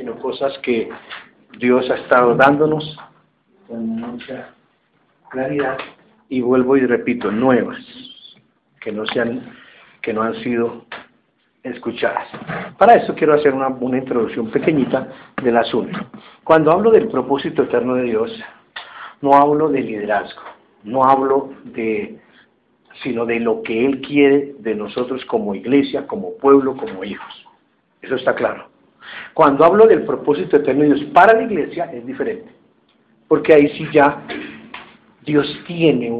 sino cosas que Dios ha estado dándonos con mucha claridad, y vuelvo y repito, nuevas, que no han sido escuchadas. Para eso quiero hacer una introducción pequeñita del asunto. Cuando hablo del propósito eterno de Dios, no hablo de liderazgo, no hablo sino de lo que Él quiere de nosotros como iglesia, como pueblo, como hijos. Eso está claro. Cuando hablo del propósito eterno de Dios para la iglesia, es diferente. Porque ahí sí ya Dios tiene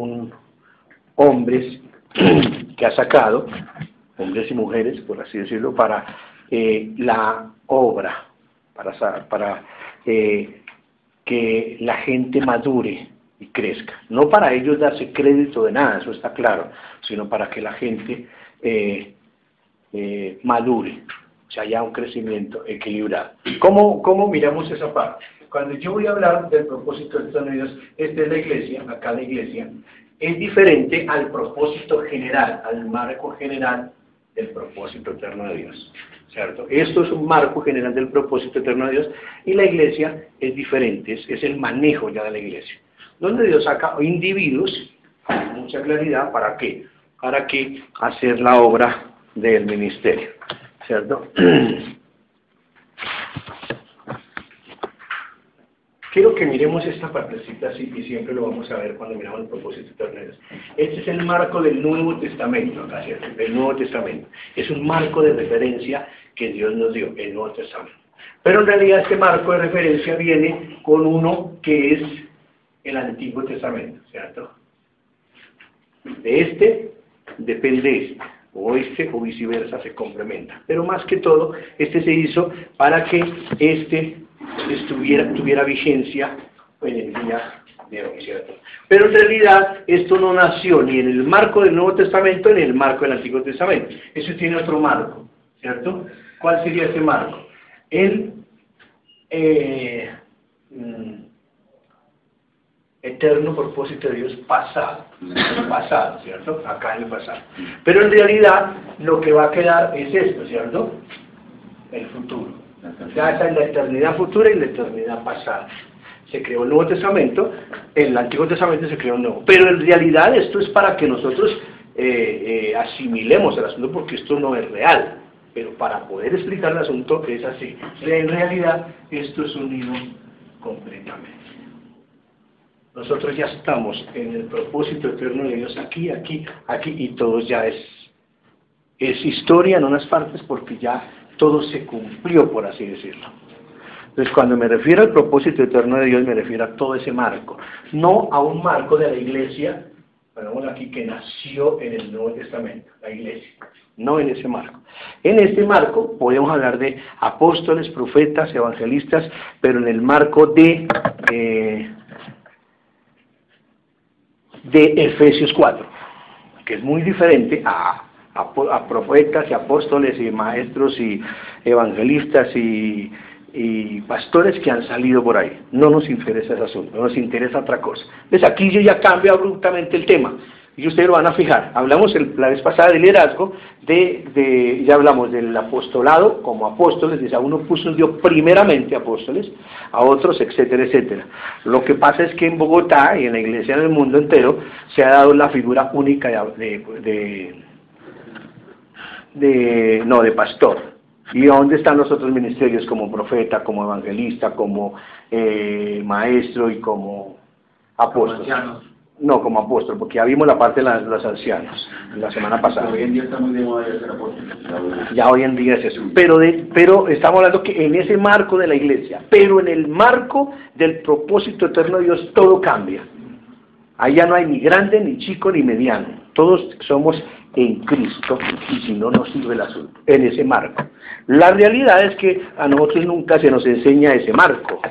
hombres que ha sacado, hombres y mujeres, por así decirlo, para la obra, para que la gente madure y crezca. No para ellos darse crédito de nada, eso está claro, sino para que la gente madure, o sea, haya un crecimiento equilibrado. ¿Cómo miramos esa parte? Cuando yo voy a hablar del propósito de Dios, esta es la iglesia, acá la iglesia, es diferente al propósito general, al marco general del propósito eterno de Dios, ¿cierto? Esto es un marco general del propósito eterno de Dios, y la iglesia es diferente, es el manejo ya de la iglesia, donde Dios saca individuos, con mucha claridad, ¿para qué? Para que hacer la obra del ministerio, ¿cierto? Quiero que miremos esta partecita así, y siempre lo vamos a ver cuando miramos el propósito eterno de Dios. Este es el marco del Nuevo Testamento, acá, ¿cierto? El Nuevo Testamento. Es un marco de referencia que Dios nos dio, el Nuevo Testamento. Pero en realidad este marco de referencia viene con uno que es el Antiguo Testamento, ¿cierto? De este depende o viceversa, se complementa. Pero más que todo, este se hizo para que tuviera vigencia en el día de hoy, ¿cierto? Pero en realidad esto no nació ni en el marco del Nuevo Testamento ni en el marco del Antiguo Testamento. Eso tiene otro marco, ¿cierto? ¿Cuál sería ese marco? El eterno propósito de Dios pasado, ¿cierto? Acá en el pasado. Pero en realidad lo que va a quedar es esto, ¿cierto? El futuro. Ya esa es la eternidad futura y la eternidad pasada. Se creó el Nuevo Testamento, en el Antiguo Testamento se creó un nuevo. Pero en realidad esto es para que nosotros asimilemos el asunto, porque esto no es real. Pero para poder explicar el asunto es así. En realidad esto es unido completamente. Nosotros ya estamos en el propósito eterno de Dios aquí, y todo ya es historia en unas partes, porque ya todo se cumplió, por así decirlo. Entonces, cuando me refiero al propósito eterno de Dios, me refiero a todo ese marco, no a un marco de la iglesia, ponemos aquí, que nació en el Nuevo Testamento, la iglesia, no en ese marco. En este marco podemos hablar de apóstoles, profetas, evangelistas, pero en el marco de Efesios 4, que es muy diferente a profetas y apóstoles y maestros y evangelistas y pastores que han salido por ahí. No nos interesa ese asunto, nos interesa otra cosa. Entonces aquí yo ya cambio abruptamente el tema, y ustedes lo van a fijar. Hablamos la vez pasada de liderazgo, ya hablamos del apostolado como apóstoles, dice, a uno puso Dios primeramente apóstoles, a otros, etcétera, etcétera. Lo que pasa es que en Bogotá y en la iglesia en el mundo entero se ha dado la figura única de pastor. ¿Y dónde están los otros ministerios como profeta, como evangelista, como maestro y como apóstol? No, como apóstol, porque ya vimos la parte de los ancianos la semana pasada. Hoy en día está muy de moda ser apóstol. Ya hoy en día es eso. Pero estamos hablando que en ese marco de la iglesia, pero en el marco del propósito eterno de Dios, todo cambia. Allá no hay ni grande, ni chico, ni mediano. Todos somos en Cristo, y si no, nos sirve el asunto, en ese marco. La realidad es que a nosotros nunca se nos enseña ese marco.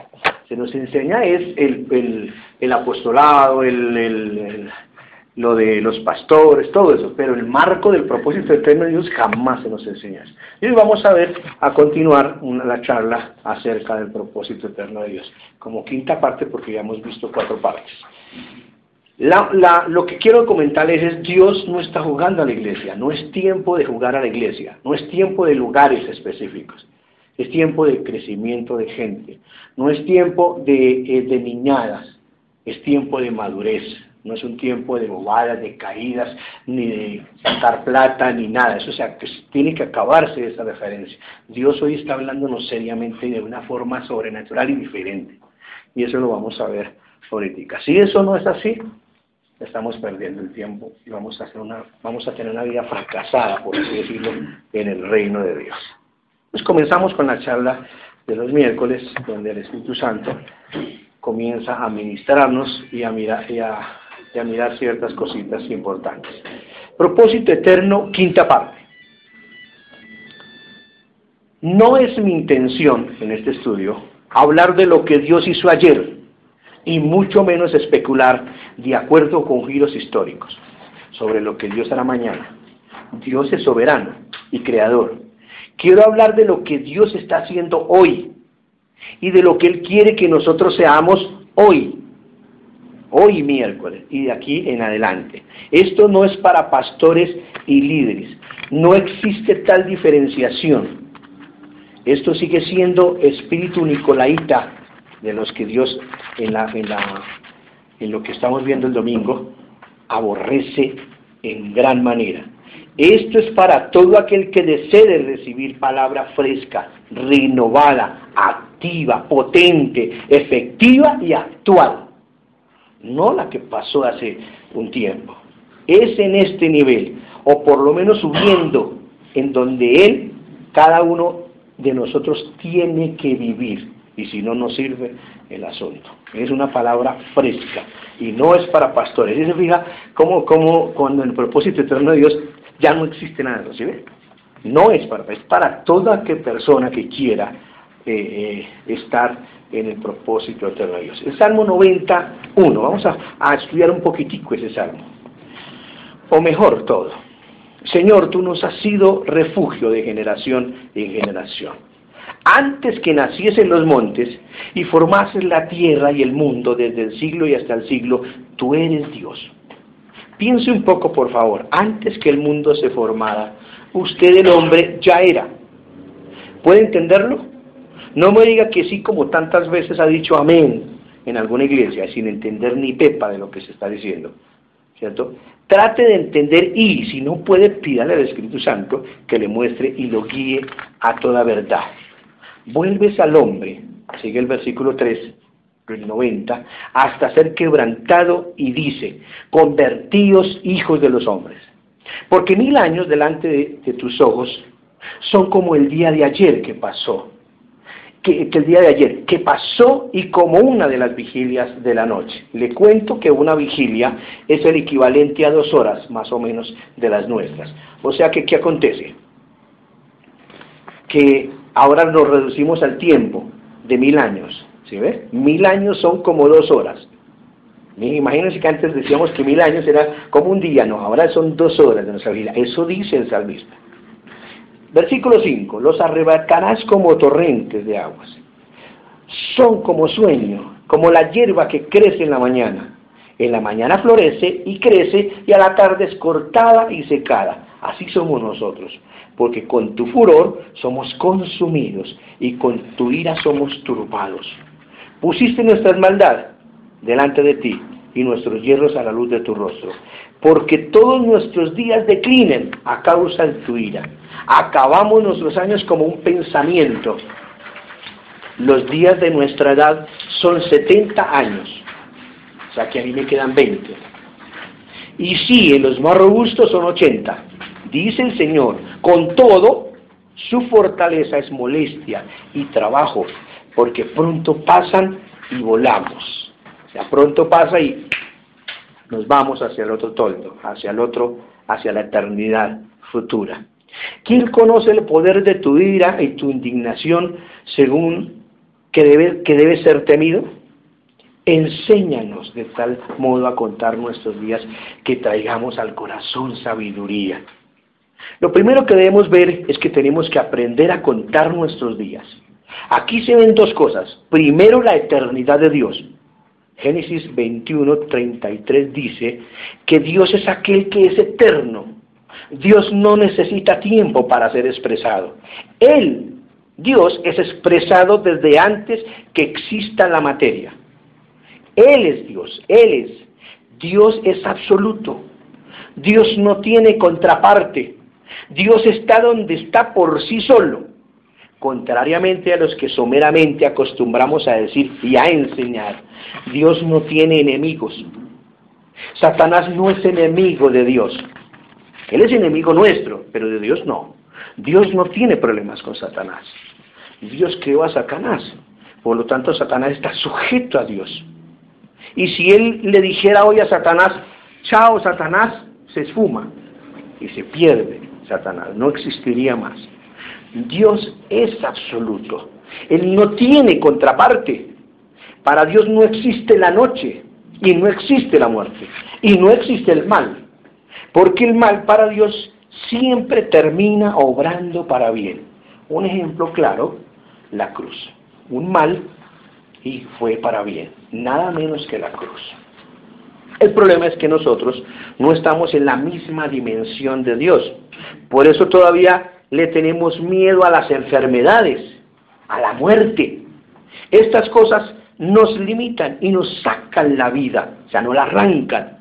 Se nos enseña es el apostolado, lo de los pastores, todo eso, pero el marco del propósito eterno de Dios jamás se nos enseña. Y hoy vamos a ver, a continuar la charla acerca del propósito eterno de Dios, como quinta parte, porque ya hemos visto 4 partes. Lo que quiero comentarles es: Dios no está jugando a la iglesia, no es tiempo de jugar a la iglesia, no es tiempo de lugares específicos. Es tiempo de crecimiento de gente. No es tiempo de niñadas, es tiempo de madurez. No es un tiempo de bobadas, de caídas, ni de sacar plata, ni nada. Eso tiene que acabarse esa referencia. Dios hoy está hablándonos seriamente de una forma sobrenatural y diferente. Y eso lo vamos a ver ahorita. Si eso no es así, estamos perdiendo el tiempo y vamos a tener una vida fracasada, por así decirlo, en el reino de Dios. Pues comenzamos con la charla de los miércoles, donde el Espíritu Santo comienza a ministrarnos y a mirar ciertas cositas importantes. Propósito eterno, quinta parte. No es mi intención en este estudio hablar de lo que Dios hizo ayer, y mucho menos especular de acuerdo con giros históricos sobre lo que Dios hará mañana. Dios es soberano y creador. Quiero hablar de lo que Dios está haciendo hoy y de lo que Él quiere que nosotros seamos hoy miércoles y de aquí en adelante. Esto no es para pastores y líderes. No existe tal diferenciación. Esto sigue siendo espíritu nicolaíta de los que Dios en lo que estamos viendo el domingo aborrece en gran manera. Esto es para todo aquel que desee recibir palabra fresca, renovada, activa, potente, efectiva y actual. No la que pasó hace un tiempo. Es en este nivel, o por lo menos subiendo, en donde cada uno de nosotros tiene que vivir. Y si no nos sirve el asunto. Es una palabra fresca y no es para pastores. Y se fija cómo cuando en el propósito eterno de Dios ya no existe nada, ¿sí ve? No es para toda aquella persona que quiera estar en el propósito eterno de Dios. El Salmo 91, vamos a estudiar un poquitico ese salmo. O mejor todo. Señor, tú nos has sido refugio de generación en generación. Antes que naciesen los montes y formases la tierra y el mundo desde el siglo y hasta el siglo, tú eres Dios. Piense un poco, por favor. Antes que el mundo se formara, usted, el hombre, ya era. ¿Puede entenderlo? No me diga que sí, como tantas veces ha dicho amén en alguna iglesia, sin entender ni pepa de lo que se está diciendo, ¿cierto? Trate de entender y, si no puede, pídale al Espíritu Santo que le muestre y lo guíe a toda verdad. Vuelves al hombre, sigue el versículo 3, el 90, hasta ser quebrantado y dice, convertíos hijos de los hombres, porque 1000 años delante de tus ojos son como el día de ayer que pasó, que pasó y como una de las vigilias de la noche. Le cuento que una vigilia es el equivalente a 2 horas más o menos de las nuestras. O sea que, ¿qué acontece? Que ahora nos reducimos al tiempo de 1000 años, ¿sí ve? 1000 años son como 2 horas. Imagínense que antes decíamos que 1000 años era como un día, no, ahora son 2 horas de nuestra vida. Eso dice el salmista. Versículo 5, los arrebatarás como torrentes de aguas. Son como sueño, como la hierba que crece en la mañana. En la mañana florece y crece y a la tarde es cortada y secada. Así somos nosotros, porque con tu furor somos consumidos y con tu ira somos turbados. Pusiste nuestra maldad delante de ti y nuestros hierros a la luz de tu rostro, porque todos nuestros días declinen a causa de tu ira. Acabamos nuestros años como un pensamiento. Los días de nuestra edad son 70 años, o sea que a mí me quedan 20. Y sí, en los más robustos son 80. Dice el Señor, con todo, su fortaleza es molestia y trabajo, porque pronto pasan y volamos. O sea, pronto pasa y nos vamos hacia el otro toldo, hacia la eternidad futura. ¿Quién conoce el poder de tu ira y tu indignación según que debe ser temido? Enséñanos de tal modo a contar nuestros días que traigamos al corazón sabiduría. Lo primero que debemos ver es que tenemos que aprender a contar nuestros días. Aquí se ven 2 cosas. Primero, la eternidad de Dios. Génesis 21:33 dice que Dios es aquel que es eterno. Dios no necesita tiempo para ser expresado. Él Dios es expresado desde antes que exista la materia. Él es Dios, Él es. Dios es absoluto. Dios no tiene contraparte. Dios está donde está por sí solo. Contrariamente a los que someramente acostumbramos a decir y a enseñar, Dios no tiene enemigos. Satanás no es enemigo de Dios. Él es enemigo nuestro, pero de Dios no. Dios no tiene problemas con Satanás. Dios creó a Satanás. Por lo tanto, Satanás está sujeto a Dios. Y si él le dijera hoy a Satanás, chao Satanás, se esfuma y se pierde Satanás, no existiría más. Dios es absoluto. Él no tiene contraparte. Para Dios no existe la noche, y no existe la muerte, y no existe el mal. Porque el mal para Dios siempre termina obrando para bien. Un ejemplo claro, la cruz. Un mal y fue para bien, nada menos que la cruz. El problema es que nosotros no estamos en la misma dimensión de Dios. Por eso todavía le tenemos miedo a las enfermedades, a la muerte. Estas cosas nos limitan y nos sacan la vida, o sea, nos la arrancan.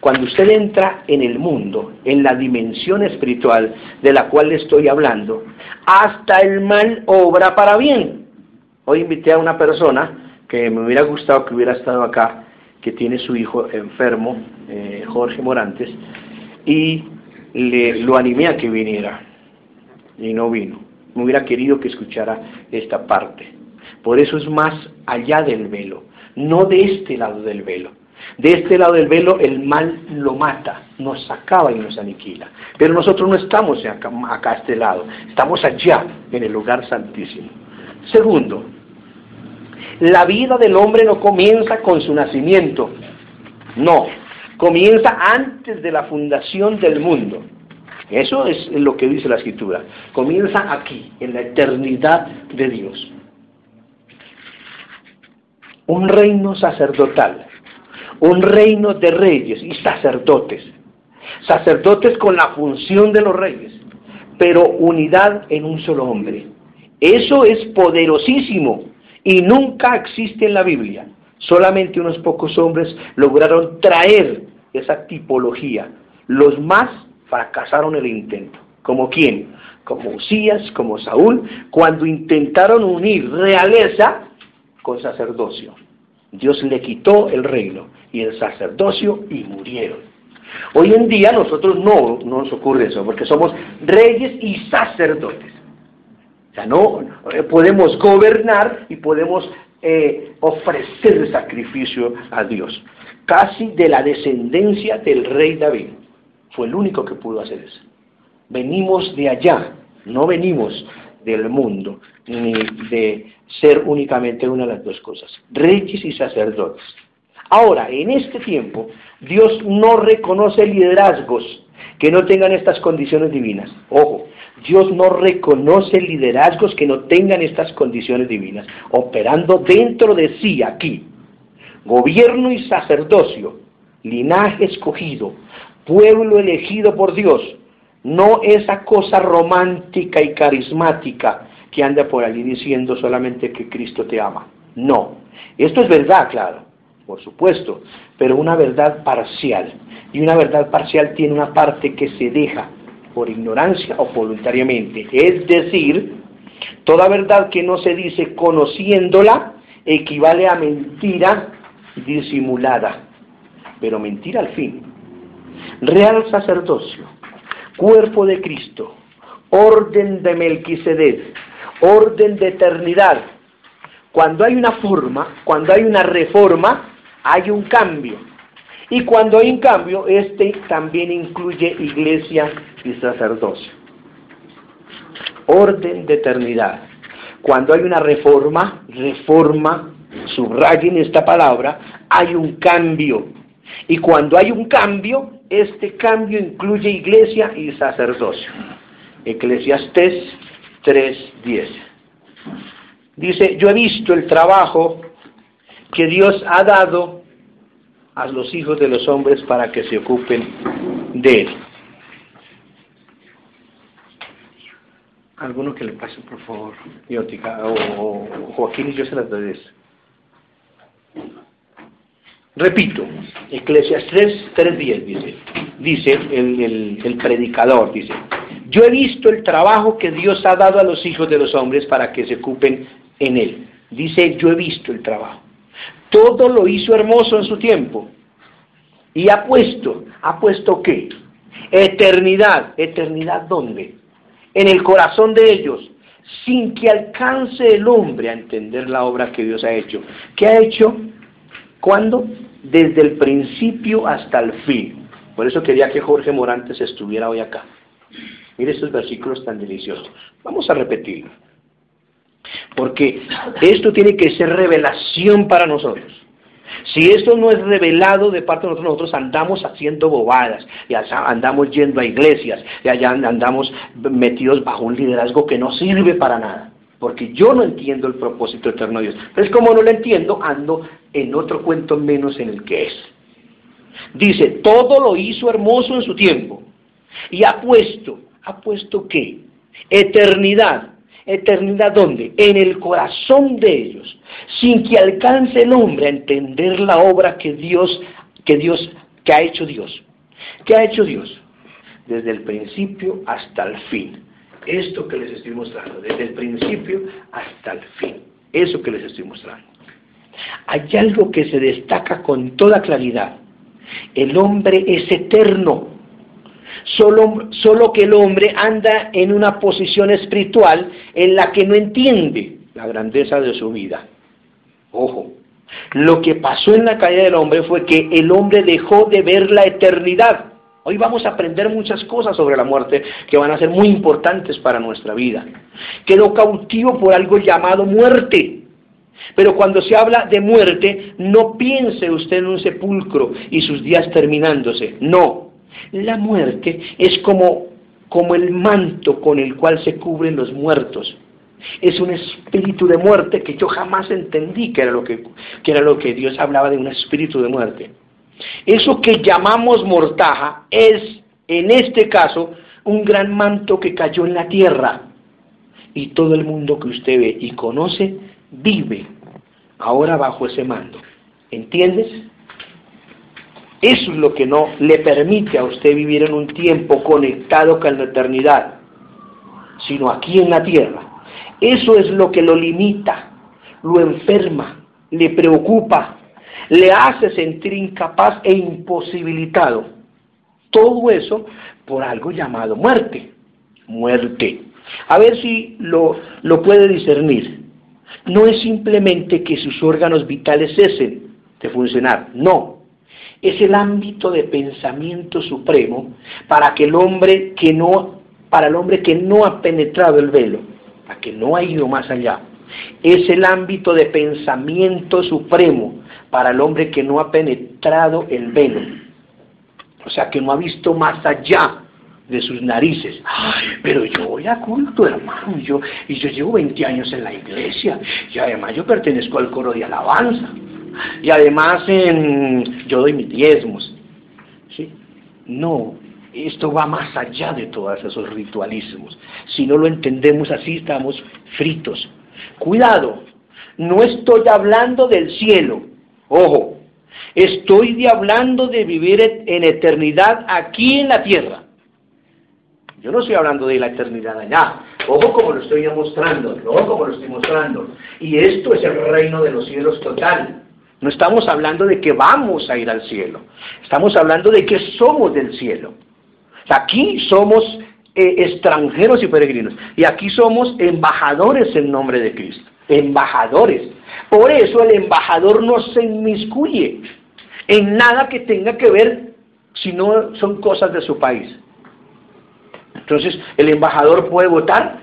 Cuando usted entra en el mundo, en la dimensión espiritual de la cual le estoy hablando, hasta el mal obra para bien. Hoy invité a una persona que me hubiera gustado que hubiera estado acá, que tiene su hijo enfermo, Jorge Morantes, y lo animé a que viniera, y no vino. Me hubiera querido que escuchara esta parte. Por eso es más allá del velo, no de este lado del velo. De este lado del velo el mal lo mata, nos acaba y nos aniquila. Pero nosotros no estamos acá a este lado, estamos allá, en el lugar santísimo. Segundo, la vida del hombre no comienza con su nacimiento, no, comienza antes de la fundación del mundo. Eso es lo que dice la Escritura. Comienza aquí, en la eternidad de Dios. Un reino sacerdotal, un reino de reyes y sacerdotes. Sacerdotes con la función de los reyes, pero unidad en un solo hombre. Eso es poderosísimo y nunca existe en la Biblia. Solamente unos pocos hombres lograron traer esa tipología. Los más fracasaron el intento. ¿Como quién? Como Usías, como Saúl, cuando intentaron unir realeza con sacerdocio. Dios le quitó el reino y el sacerdocio y murieron. Hoy en día nosotros no nos ocurre eso, porque somos reyes y sacerdotes. O sea, no podemos gobernar y podemos ofrecer sacrificio a Dios. Casi de la descendencia del rey David. Fue el único que pudo hacer eso. Venimos de allá, no venimos del mundo, ni de ser únicamente una de las dos cosas, reyes y sacerdotes. Ahora, en este tiempo, Dios no reconoce liderazgos que no tengan estas condiciones divinas. Ojo, Dios no reconoce liderazgos que no tengan estas condiciones divinas, operando dentro de sí aquí. Gobierno y sacerdocio, linaje escogido, pueblo elegido por Dios, no esa cosa romántica y carismática que anda por allí diciendo solamente que Cristo te ama. No, esto es verdad, claro, por supuesto, pero una verdad parcial. Y una verdad parcial tiene una parte que se deja por ignorancia o voluntariamente. Es decir, toda verdad que no se dice conociéndola equivale a mentira disimulada, pero mentira al fin. Real sacerdocio, cuerpo de Cristo, orden de Melquisedec, orden de eternidad. Cuando hay una forma, cuando hay una reforma, hay un cambio. Y cuando hay un cambio, este también incluye iglesia y sacerdocio. Orden de eternidad. Cuando hay una reforma, subrayen esta palabra, hay un cambio. Y cuando hay un cambio, este cambio incluye iglesia y sacerdocio. Eclesiastés 3:10. Dice, yo he visto el trabajo que Dios ha dado a los hijos de los hombres para que se ocupen de él. Alguno que le pase, por favor, Iótica, o Joaquín, y yo se las doy de eso. Repito, Eclesiastés 3:10 dice el predicador, dice: yo he visto el trabajo que Dios ha dado a los hijos de los hombres para que se ocupen en él. Dice, yo he visto el trabajo. Todo lo hizo hermoso en su tiempo. Y ¿ha puesto qué? Eternidad. ¿Eternidad dónde? En el corazón de ellos, sin que alcance el hombre a entender la obra que Dios ha hecho. ¿Qué ha hecho? ¿Cuándo? Desde el principio hasta el fin. Por eso quería que Jorge Morantes estuviera hoy acá. Mire estos versículos tan deliciosos. Vamos a repetirlo. Porque esto tiene que ser revelación para nosotros. Si esto no es revelado de parte de nosotros andamos haciendo bobadas, y andamos yendo a iglesias, y allá andamos metidos bajo un liderazgo que no sirve para nada. Porque yo no entiendo el propósito eterno de Dios. Entonces, como no lo entiendo, ando en otro cuento menos en el que es. Dice, todo lo hizo hermoso en su tiempo. Y ¿ha puesto qué? Eternidad. ¿Eternidad dónde? En el corazón de ellos, sin que alcance el hombre a entender la obra que ha hecho Dios. ¿Qué ha hecho Dios? Desde el principio hasta el fin. Esto que les estoy mostrando, desde el principio hasta el fin. Eso que les estoy mostrando. Hay algo que se destaca con toda claridad. El hombre es eterno. Solo que el hombre anda en una posición espiritual en la que no entiende la grandeza de su vida. Ojo, lo que pasó en la caída del hombre fue que el hombre dejó de ver la eternidad. Hoy vamos a aprender muchas cosas sobre la muerte que van a ser muy importantes para nuestra vida. Quedó cautivo por algo llamado muerte. Pero cuando se habla de muerte, no piense usted en un sepulcro y sus días terminándose. No. La muerte es como el manto con el cual se cubren los muertos. Es un espíritu de muerte que yo jamás entendí que era lo que Dios hablaba de un espíritu de muerte. Eso que llamamos mortaja es, en este caso, un gran manto que cayó en la tierra. Y todo el mundo que usted ve y conoce, vive ahora bajo ese manto. ¿Entiendes? Eso es lo que no le permite a usted vivir en un tiempo conectado con la eternidad, sino aquí en la tierra. Eso es lo que lo limita, lo enferma, le preocupa, le hace sentir incapaz e imposibilitado. Todo eso por algo llamado muerte. Muerte. A ver si lo puede discernir. No es simplemente que sus órganos vitales cesen de funcionar, no. Es el ámbito de pensamiento supremo para el hombre que no ha penetrado el velo, para que no ha ido más allá. Es el ámbito de pensamiento supremo para el hombre que no ha penetrado el velo. O sea, que no ha visto más allá de sus narices. Ay, pero yo voy a culto, hermano, y yo llevo 20 años en la iglesia, y además yo pertenezco al coro de alabanza. Y además yo doy mis diezmos. ¿Sí? No, esto va más allá de todos esos ritualismos. Si no lo entendemos así, estamos fritos. Cuidado, no estoy hablando del cielo. Ojo, estoy hablando de vivir en eternidad aquí en la tierra. Yo no estoy hablando de la eternidad allá. Ojo como lo estoy mostrando, ojo como lo estoy mostrando. Y esto es el reino de los cielos total. No estamos hablando de que vamos a ir al cielo. Estamos hablando de que somos del cielo. Aquí somos extranjeros y peregrinos. Y aquí somos embajadores en nombre de Cristo. Embajadores. Por eso el embajador no se inmiscuye en nada que tenga que ver si no son cosas de su país. Entonces, ¿el embajador puede votar?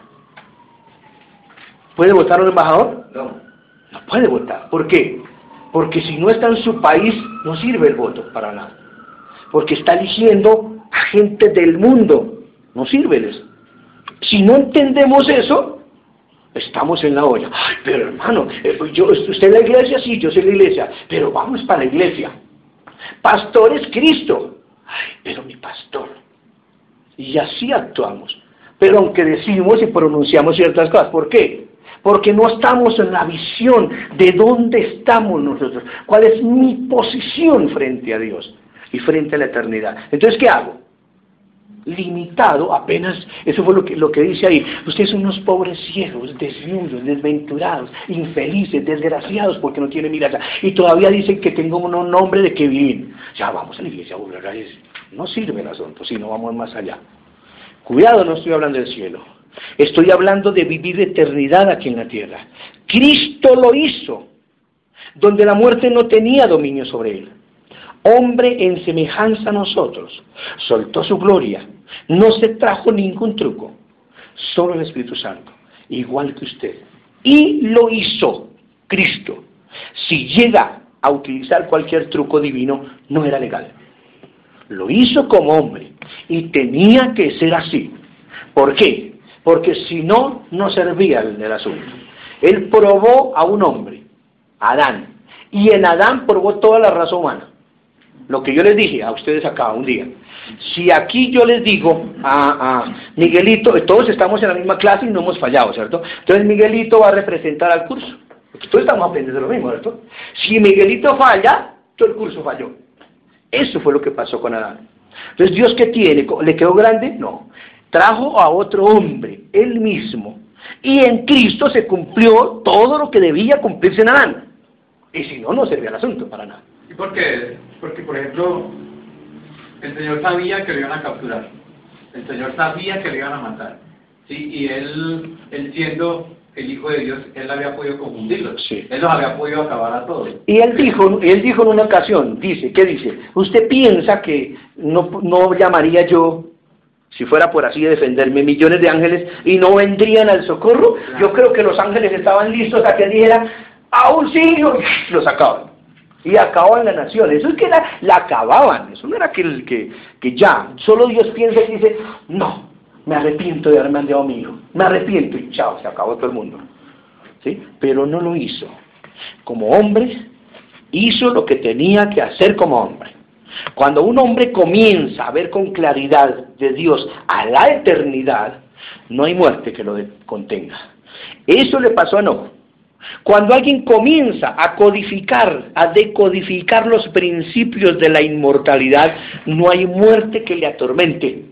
¿Puede votar un embajador? No. No puede votar. ¿Por qué? Porque si no está en su país, no sirve el voto para nada. Porque está eligiendo a gente del mundo. No sirve eso. Si no entendemos eso, estamos en la olla. Ay, pero hermano, ¿usted es la iglesia? Sí, yo soy la iglesia. Pero vamos para la iglesia. Pastor es Cristo. Ay, pero mi pastor. Y así actuamos. Pero aunque decimos y pronunciamos ciertas cosas, ¿por qué? Porque no estamos en la visión de dónde estamos nosotros, cuál es mi posición frente a Dios y frente a la eternidad. Entonces, ¿qué hago? Limitado apenas, eso fue lo que dice ahí, ustedes son unos pobres ciegos, desnudos, desventurados, infelices, desgraciados porque no tienen mirada, y todavía dicen que tengo un nombre de que vivir. Ya vamos a la iglesia, no sirve el asunto, si no vamos más allá. Cuidado, no estoy hablando del cielo, estoy hablando de vivir de eternidad aquí en la tierra. Cristo lo hizo, donde la muerte no tenía dominio sobre él. Hombre en semejanza a nosotros, soltó su gloria, no se trajo ningún truco, solo el Espíritu Santo, igual que usted. Y lo hizo Cristo. Si llega a utilizar cualquier truco divino, no era legal. Lo hizo como hombre y tenía que ser así. ¿Por qué? Porque si no, no servía el asunto. Él probó a un hombre, Adán, y en Adán probó toda la raza humana. Lo que yo les dije a ustedes acá un día, si aquí yo les digo a Miguelito, todos estamos en la misma clase y no hemos fallado, ¿cierto? Entonces Miguelito va a representar al curso, porque todos estamos aprendiendo lo mismo, ¿cierto? Si Miguelito falla, todo el curso falló. Eso fue lo que pasó con Adán. Entonces, ¿Dios qué tiene? ¿Le quedó grande? No. Trajo a otro hombre, él mismo, y en Cristo se cumplió todo lo que debía cumplirse en Adán. Y si no, no servía el asunto para nada. ¿Y por qué? Porque, por ejemplo, el Señor sabía que lo iban a capturar. El Señor sabía que lo iban a matar. ¿Sí? Y él siendo el Hijo de Dios, él había podido confundirlos. Sí. Él los había podido acabar a todos. Y él dijo en una ocasión, ¿qué dice? ¿Usted piensa que no llamaría yo, si fuera por así de defenderme, millones de ángeles y no vendrían al socorro? Claro. Yo creo que los ángeles estaban listos a que dijera, ¡auxilio! Y los sacaban. Y acababan la nación. Eso es que la acababan. Eso no era que ya. Solo Dios piensa y dice, no, me arrepiento de haberme mandado a mi hijo. Me arrepiento y chao, se acabó todo el mundo. ¿Sí? Pero no lo hizo. Como hombre, hizo lo que tenía que hacer como hombre. Cuando un hombre comienza a ver con claridad de Dios a la eternidad, no hay muerte que lo contenga. Eso le pasó a Enoc. Cuando alguien comienza a decodificar los principios de la inmortalidad, no hay muerte que le atormente.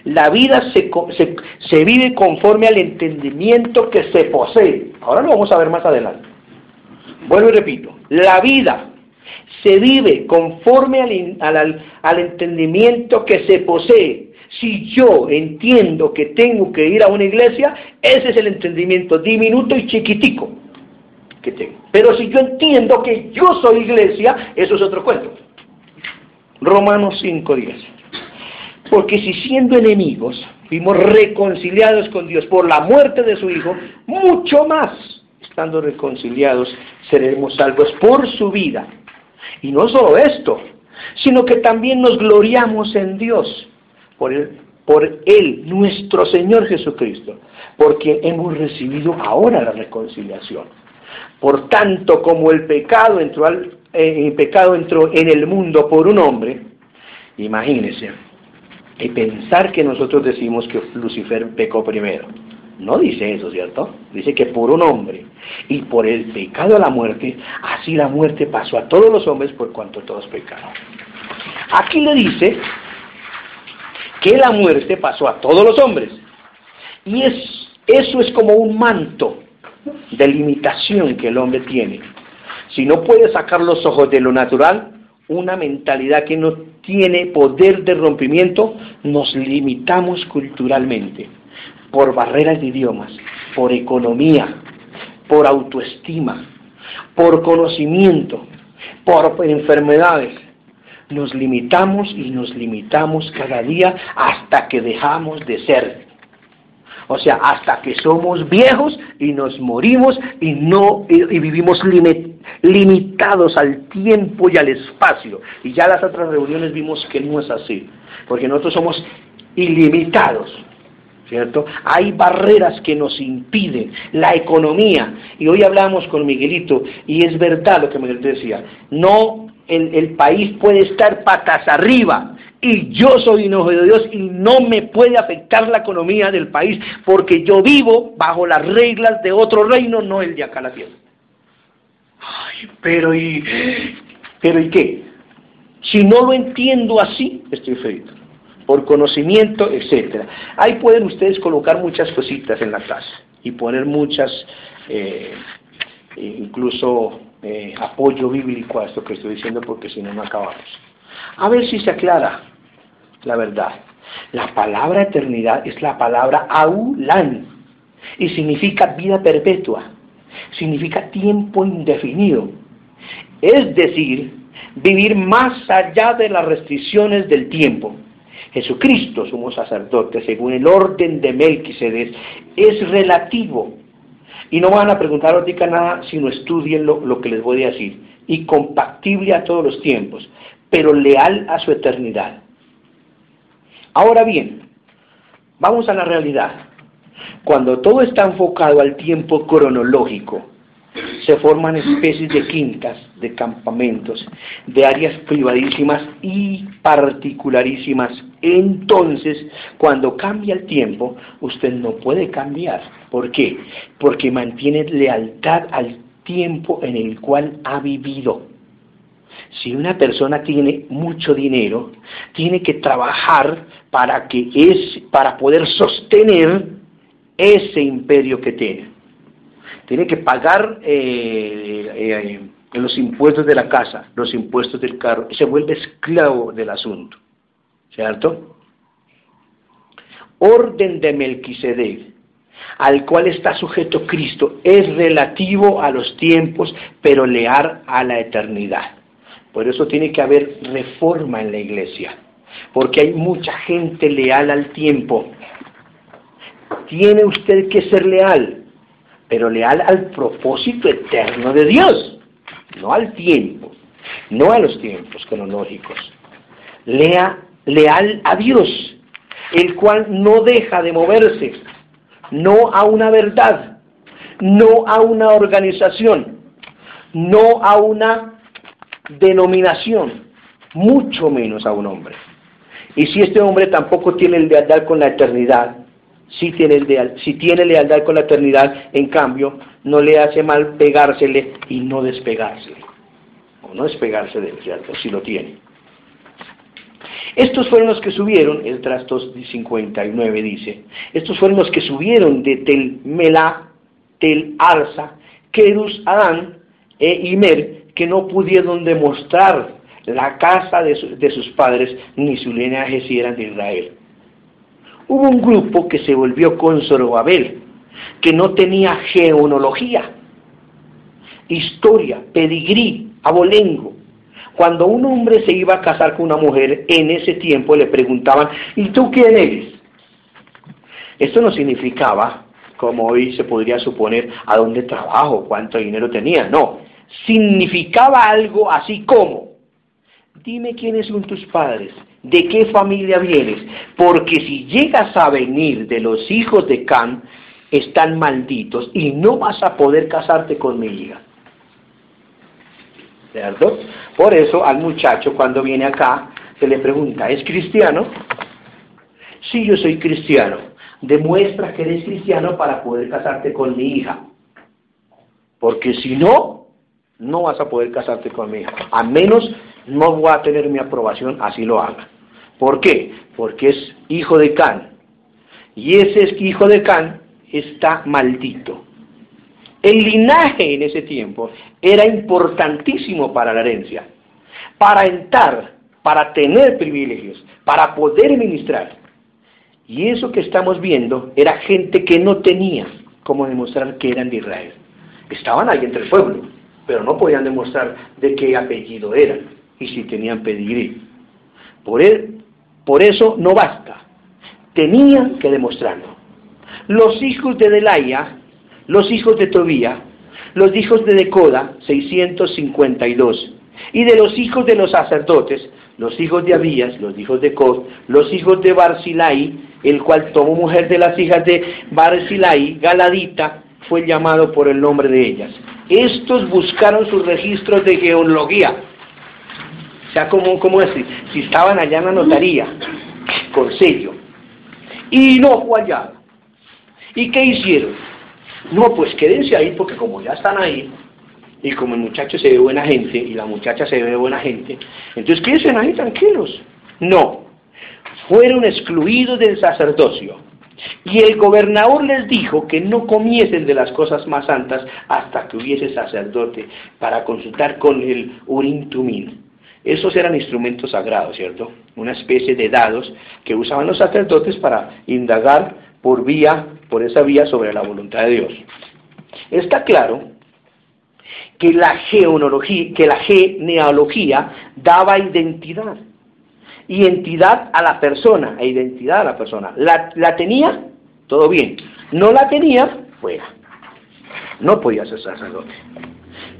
La vida se vive conforme al entendimiento que se posee. Ahora lo vamos a ver más adelante. Vuelvo y repito, la vida se vive conforme al entendimiento que se posee. Si yo entiendo que tengo que ir a una iglesia, ese es el entendimiento diminuto y chiquitico que tengo. Pero si yo entiendo que yo soy iglesia, eso es otro cuento. Romanos 5:10. Porque si siendo enemigos fuimos reconciliados con Dios por la muerte de su Hijo, mucho más, estando reconciliados, seremos salvos por su vida. Y no solo esto, sino que también nos gloriamos en Dios, por Él, nuestro Señor Jesucristo, por quien hemos recibido ahora la reconciliación. Por tanto, como el pecado entró en el mundo por un hombre, imagínense, y pensar que nosotros decimos que Lucifer pecó primero. No dice eso, ¿cierto? Dice que por un hombre y por el pecado a la muerte, así la muerte pasó a todos los hombres por cuanto todos pecaron. Aquí le dice que la muerte pasó a todos los hombres. Y eso es como un manto de limitación que el hombre tiene. Si no puede sacar los ojos de lo natural, una mentalidad que no tiene poder de rompimiento, nos limitamos culturalmente, por barreras de idiomas, por economía, por autoestima, por conocimiento, por enfermedades. Nos limitamos y nos limitamos cada día hasta que dejamos de ser. O sea, hasta que somos viejos y nos morimos y vivimos limitados al tiempo y al espacio. Y ya las otras reuniones vimos que no es así, porque nosotros somos ilimitados, ¿cierto? Hay barreras que nos impiden, la economía. Y hoy hablamos con Miguelito, y es verdad lo que Miguelito decía, no, el país puede estar patas arriba, y yo soy un hijo de Dios y no me puede afectar la economía del país porque yo vivo bajo las reglas de otro reino, no el de acá la tierra. Ay, pero ¿y qué? Si no lo entiendo así, estoy frito. Por conocimiento, etcétera. Ahí pueden ustedes colocar muchas cositas en la casa y poner muchas, incluso apoyo bíblico a esto que estoy diciendo, porque si no, no acabamos. A ver si se aclara la verdad. La palabra eternidad es la palabra aulan y significa vida perpetua, significa tiempo indefinido, es decir, vivir más allá de las restricciones del tiempo. Jesucristo, sumo sacerdote, según el orden de Melquisedec, es relativo. Y no van a preguntar ahorita nada, sino estudien lo que les voy a decir. Y compatible a todos los tiempos, pero leal a su eternidad. Ahora bien, vamos a la realidad. Cuando todo está enfocado al tiempo cronológico, se forman especies de quintas, de campamentos, de áreas privadísimas y particularísimas. Entonces, cuando cambia el tiempo, usted no puede cambiar. ¿Por qué? Porque mantiene lealtad al tiempo en el cual ha vivido. Si una persona tiene mucho dinero, tiene que trabajar para poder sostener ese imperio que tiene. Tiene que pagar los impuestos de la casa, los impuestos del carro, y se vuelve esclavo del asunto, ¿cierto? Orden de Melquisedec, al cual está sujeto Cristo, es relativo a los tiempos, pero leal a la eternidad. Por eso tiene que haber reforma en la iglesia, porque hay mucha gente leal al tiempo. Tiene usted que ser leal, pero leal al propósito eterno de Dios, no al tiempo, no a los tiempos cronológicos. Leal a Dios, el cual no deja de moverse, no a una verdad, no a una organización, no a una denominación, mucho menos a un hombre. Y si este hombre tampoco tiene lealtad con la eternidad, si tiene lealtad con la eternidad, en cambio, no le hace mal pegársele y no despegársele, o no despegarse del cierto, si lo tiene. Estos fueron los que subieron, el Trastos 59 dice, estos fueron los que subieron de Tel Melá, Tel Arsa, Kerus Adán e Imer, que no pudieron demostrar la casa de sus padres, ni su linaje si eran de Israel. Hubo un grupo que se volvió con Zorobabel, que no tenía genealogía, historia, pedigrí, abolengo. Cuando un hombre se iba a casar con una mujer, en ese tiempo le preguntaban, ¿y tú quién eres? Esto no significaba, como hoy se podría suponer, a dónde trabajo, cuánto dinero tenía. No, significaba algo así como, dime quiénes son tus padres, de qué familia vienes, porque si llegas a venir de los hijos de Cam, están malditos y no vas a poder casarte con mi hija. ¿Cierto? Por eso al muchacho cuando viene acá se le pregunta, ¿es cristiano? Sí, yo soy cristiano. Demuestra que eres cristiano para poder casarte con mi hija. Porque si no, no vas a poder casarte con mi hija. A menos no voy a tener mi aprobación, así lo haga. ¿Por qué? Porque es hijo de Can. Y ese hijo de Can está maldito. El linaje en ese tiempo era importantísimo para la herencia, para entrar, para tener privilegios, para poder ministrar. Y eso que estamos viendo era gente que no tenía cómo demostrar que eran de Israel. Estaban ahí entre el pueblo, pero no podían demostrar de qué apellido eran y si tenían pedigrí. Por eso no basta, tenían que demostrarlo. Los hijos de Delaya, los hijos de Tobía, los hijos de Decoda, 652, y de los hijos de los sacerdotes, los hijos de Abías, los hijos de Cod, los hijos de Barzilai, el cual tomó mujer de las hijas de Barzilai, Galadita, fue llamado por el nombre de ellas. Estos buscaron sus registros de genealogía, sea, ¿cómo decir? Si estaban allá en la notaría, con sello, y no fue hallado. ¿Y qué hicieron? No, pues quédense ahí, porque como ya están ahí, y como el muchacho se ve buena gente, y la muchacha se ve buena gente, entonces quédense ahí tranquilos. No, fueron excluidos del sacerdocio. Y el gobernador les dijo que no comiesen de las cosas más santas hasta que hubiese sacerdote para consultar con el Urim Tumim. Esos eran instrumentos sagrados, ¿cierto? Una especie de dados que usaban los sacerdotes para indagar por esa vía sobre la voluntad de Dios. Está claro que la genealogía daba identidad. Y entidad a la persona, e identidad a la persona. ¿La tenía? Todo bien. ¿No la tenía? Fuera. No podía ser sacerdote.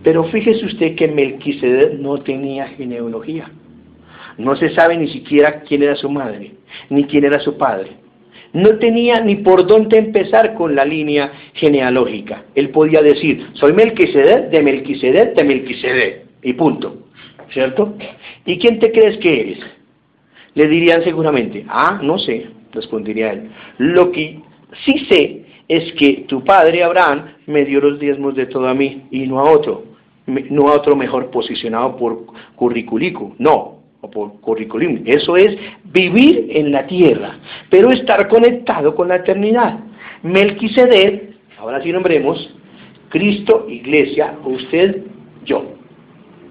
Pero fíjese usted que Melquisedec no tenía genealogía. No se sabe ni siquiera quién era su madre, ni quién era su padre. No tenía ni por dónde empezar con la línea genealógica. Él podía decir, soy Melquisedec, de Melquisedec, de Melquisedec, y punto. ¿Cierto? ¿Y quién te crees que eres? Le dirían seguramente, no sé, respondería él. Lo que sí sé es que tu padre Abraham me dio los diezmos de todo a mí y no a otro mejor posicionado por curriculico, no, o por curriculum. Eso es vivir en la tierra, pero estar conectado con la eternidad. Melquisedec, ahora sí nombremos, Cristo, iglesia, usted, yo.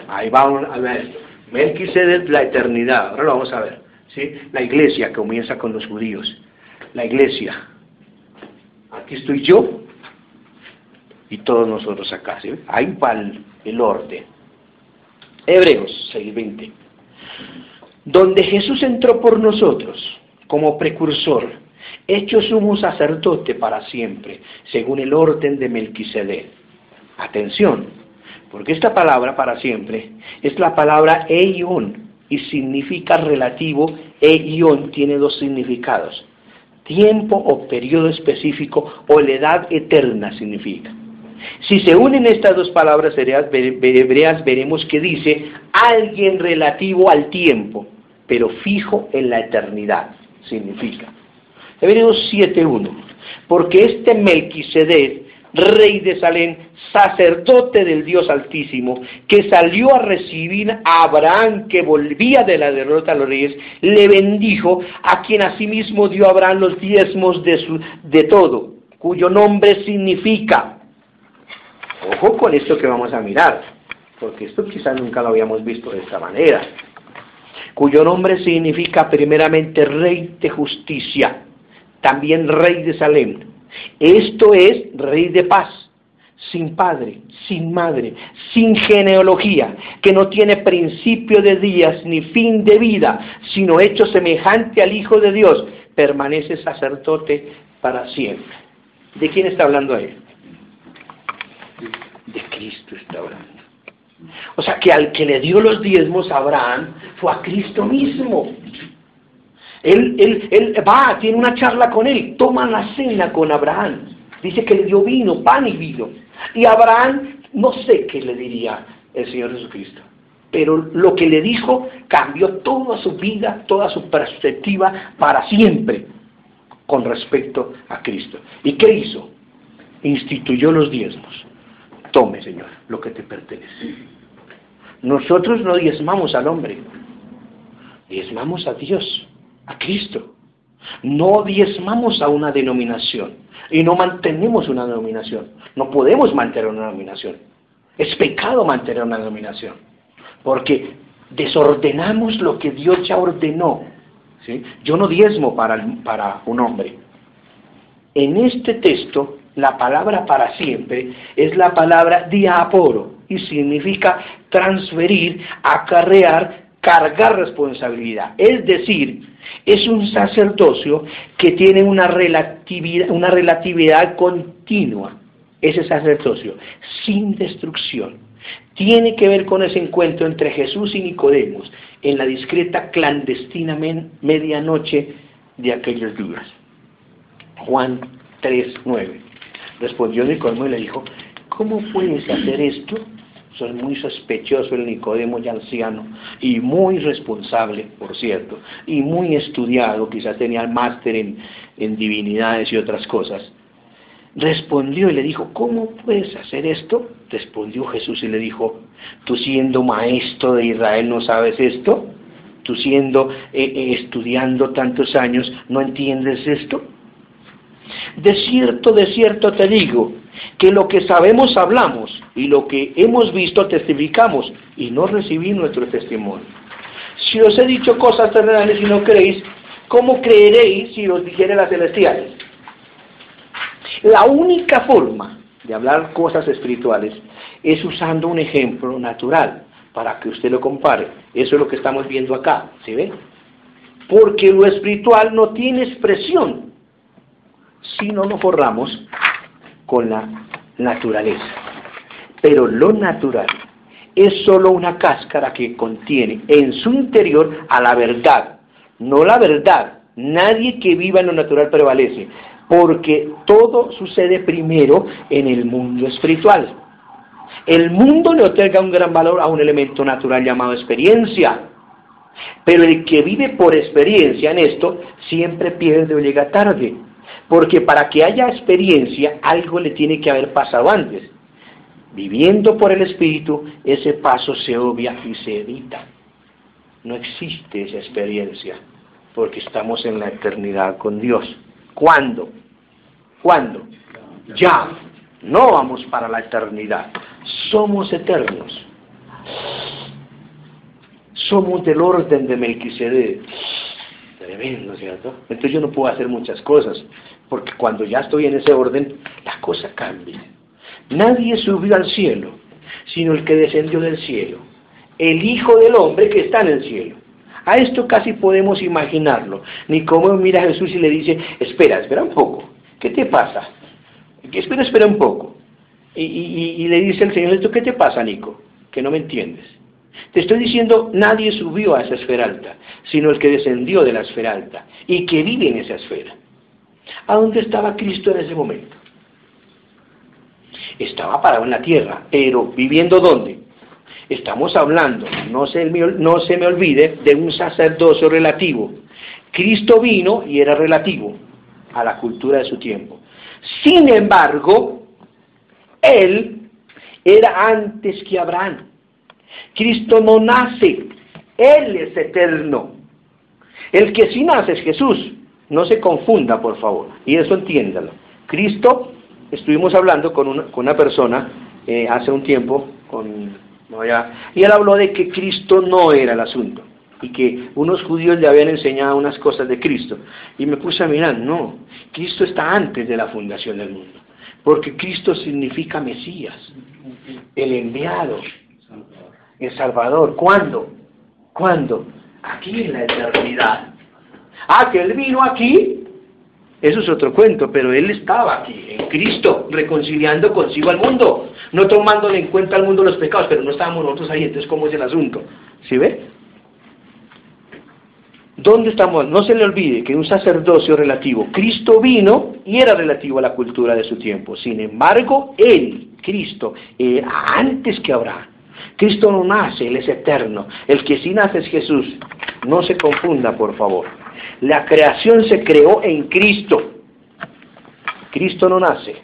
Ahí vamos a ver esto. Melquisedec, la eternidad, ahora lo vamos a ver. ¿Sí? La iglesia comienza con los judíos. La iglesia. Aquí estoy yo y todos nosotros acá. ¿Sí? Ahí va el orden. Hebreos 6:20. Donde Jesús entró por nosotros como precursor, hecho sumo sacerdote para siempre, según el orden de Melquisedec. Atención, porque esta palabra para siempre es la palabra eion, y significa relativo. Eion tiene dos significados: tiempo o periodo específico, o la edad eterna significa. Si se unen estas dos palabras hebreas, veremos que dice alguien relativo al tiempo, pero fijo en la eternidad, significa. Hebreos 7:1, porque este Melquisedec, rey de Salem, sacerdote del Dios Altísimo, que salió a recibir a Abraham, que volvía de la derrota a los reyes, le bendijo, a quien asimismo dio a Abraham los diezmos de todo, cuyo nombre significa, ojo con esto que vamos a mirar, porque esto quizás nunca lo habíamos visto de esta manera, cuyo nombre significa primeramente Rey de Justicia, también Rey de Salem. Esto es Rey de paz, sin padre, sin madre, sin genealogía, que no tiene principio de días ni fin de vida, sino hecho semejante al Hijo de Dios, permanece sacerdote para siempre. ¿De quién está hablando ahí? De Cristo está hablando. O sea que al que le dio los diezmos a Abraham fue a Cristo mismo. Él va, tiene una charla con él, toma la cena con Abraham, dice que le dio vino, pan y vino. Y Abraham, no sé qué le diría el Señor Jesucristo, pero lo que le dijo cambió toda su vida, toda su perspectiva para siempre con respecto a Cristo. ¿Y qué hizo? Instituyó los diezmos. Tome, Señor, lo que te pertenece. Nosotros no diezmamos al hombre, diezmamos a Dios, a Cristo. No diezmamos a una denominación y no mantenemos una denominación. No podemos mantener una denominación. Es pecado mantener una denominación, porque desordenamos lo que Dios ya ordenó. ¿Sí? Yo no diezmo para un hombre. En este texto, la palabra para siempre es la palabra diaporo y significa transferir, acarrear, cargar responsabilidad. Es decir, es un sacerdocio que tiene una relatividad continua. Ese sacerdocio, sin destrucción. Tiene que ver con ese encuentro entre Jesús y Nicodemos en la discreta, clandestina medianoche de aquellos días. Juan 3:9. Respondió Nicodemo y le dijo: ¿cómo puedes hacer esto Soy muy sospechoso el Nicodemo ya anciano y muy responsable, por cierto, y muy estudiado, quizás tenía el máster en divinidades y otras cosas. Respondió y le dijo, ¿cómo puedes hacer esto? Respondió Jesús y le dijo, ¿tú siendo maestro de Israel no sabes esto? ¿Tú siendo estudiando tantos años no entiendes esto? De cierto te digo, que lo que sabemos hablamos y lo que hemos visto testificamos y no recibí nuestro testimonio. Si os he dicho cosas terrenales y no creéis, ¿cómo creeréis si os dijere las celestiales? La única forma de hablar cosas espirituales es usando un ejemplo natural para que usted lo compare. Eso es lo que estamos viendo acá, ¿sí ve? Porque lo espiritual no tiene expresión si no nos forramos con la naturaleza. Pero lo natural es solo una cáscara que contiene en su interior a la verdad, no la verdad. Nadie que viva en lo natural prevalece, porque todo sucede primero en el mundo espiritual. El mundo le otorga un gran valor a un elemento natural llamado experiencia, pero el que vive por experiencia en esto siempre pierde o llega tarde, porque para que haya experiencia algo le tiene que haber pasado antes. Viviendo por el Espíritu, ese paso se obvia y se evita. No existe esa experiencia, porque estamos en la eternidad con Dios. ¿Cuándo? ¿Cuándo? Ya. No vamos para la eternidad. Somos eternos. Somos del orden de Melquisedec. Tremendo, ¿cierto? Entonces yo no puedo hacer muchas cosas, porque cuando ya estoy en ese orden, la cosa cambia. Nadie subió al cielo, sino el que descendió del cielo, el Hijo del Hombre que está en el cielo. A esto casi podemos imaginarlo. Nicodemo mira a Jesús y le dice, espera un poco, ¿qué te pasa? Espera un poco. Y le dice el Señor, ¿esto qué te pasa, Nico? Que no me entiendes. Te estoy diciendo, nadie subió a esa esfera alta, sino el que descendió de la esfera alta y que vive en esa esfera. ¿A dónde estaba Cristo en ese momento? Estaba parado en la tierra, pero ¿viviendo dónde? Estamos hablando, no se me olvide, de un sacerdocio relativo. Cristo vino y era relativo a la cultura de su tiempo. Sin embargo, Él era antes que Abraham. Cristo no nace, Él es eterno. El que sí nace es Jesús. No se confunda, por favor, y eso entiéndalo. Cristo, estuvimos hablando con una persona hace un tiempo, y él habló de que Cristo no era el asunto, y que unos judíos le habían enseñado unas cosas de Cristo, y me puse a mirar, no, Cristo está antes de la fundación del mundo, porque Cristo significa Mesías, el enviado, el Salvador. ¿Cuándo? ¿Cuándo? Aquí en la eternidad. Que Él vino aquí, eso es otro cuento, pero Él estaba aquí, en Cristo, reconciliando consigo al mundo, no tomándole en cuenta al mundo los pecados, pero no estábamos nosotros ahí, entonces ¿cómo es el asunto? ¿Sí ve? ¿Dónde estamos? No se le olvide que un sacerdocio relativo, Cristo vino y era relativo a la cultura de su tiempo, sin embargo, Él, Cristo, antes que Abraham. Cristo no nace, Él es eterno, el que sí nace es Jesús, no se confunda por favor. La creación se creó en Cristo. Cristo no nace.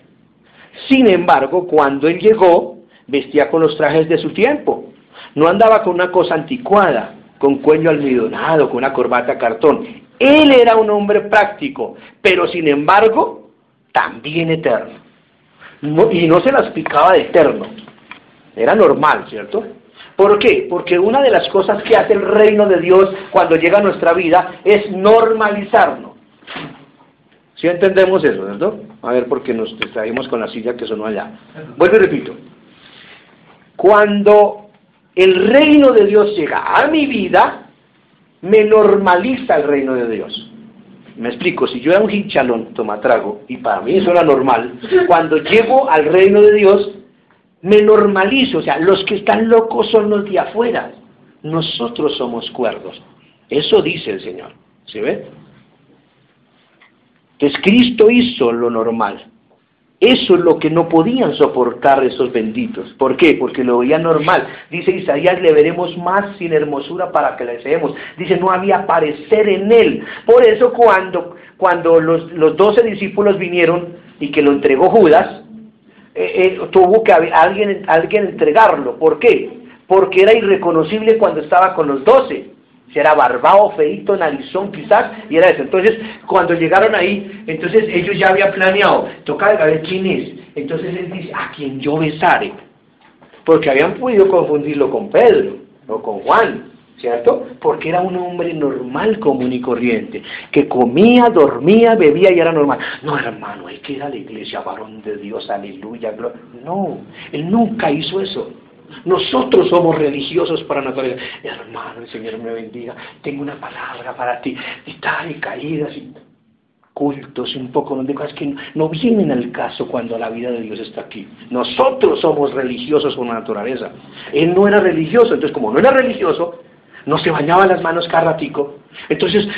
Sin embargo, cuando Él llegó, vestía con los trajes de su tiempo. No andaba con una cosa anticuada, con cuello almidonado, con una corbata cartón. Él era un hombre práctico, pero sin embargo, también eterno. Y no se las picaba de eterno. Era normal, ¿cierto? ¿Por qué? Porque una de las cosas que hace el reino de Dios cuando llega a nuestra vida es normalizarnos. ¿Sí entendemos eso, ¿cierto? A ver, porque nos distraímos con la silla que sonó allá. Vuelvo y repito. Cuando el reino de Dios llega a mi vida, me normaliza el reino de Dios. Me explico, si yo era un hinchalón, tomatrago, y para mí eso era normal, cuando llego al reino de Dios, me normalizo, o sea, los que están locos son los de afuera, nosotros somos cuerdos, eso dice el Señor, ¿sí ve? Entonces Cristo hizo lo normal, Eso es lo que no podían soportar esos benditos. ¿Por qué? Porque lo veían normal. Dice Isaías, le veremos más sin hermosura para que le deseemos. Dice, no había parecer en él. Por eso cuando los 12 discípulos vinieron y que lo entregó Judas, tuvo que alguien entregarlo. ¿Por qué? Porque era irreconocible cuando estaba con los 12. Si era barbado, feíto, narizón quizás, y era eso. Entonces, cuando llegaron ahí, entonces ellos ya habían planeado, toca a ver quién es. Entonces él dice, a quien yo besare. Porque habían podido confundirlo con Pedro, o con Juan, ¿cierto? Porque era un hombre normal, común y corriente, que comía, dormía, bebía y era normal. No, hermano, hay que ir a la iglesia, varón de Dios, aleluya, gloria. No, él nunca hizo eso. Nosotros somos religiosos para naturaleza. Hermano, el Señor me bendiga, tengo una palabra para ti. Y tal, y caídas, y cultos, y un poco de cosas que no vienen al caso cuando la vida de Dios está aquí. Nosotros somos religiosos por naturaleza. Él no era religioso, entonces como no era religioso, no se bañaba las manos cada ratico. Entonces,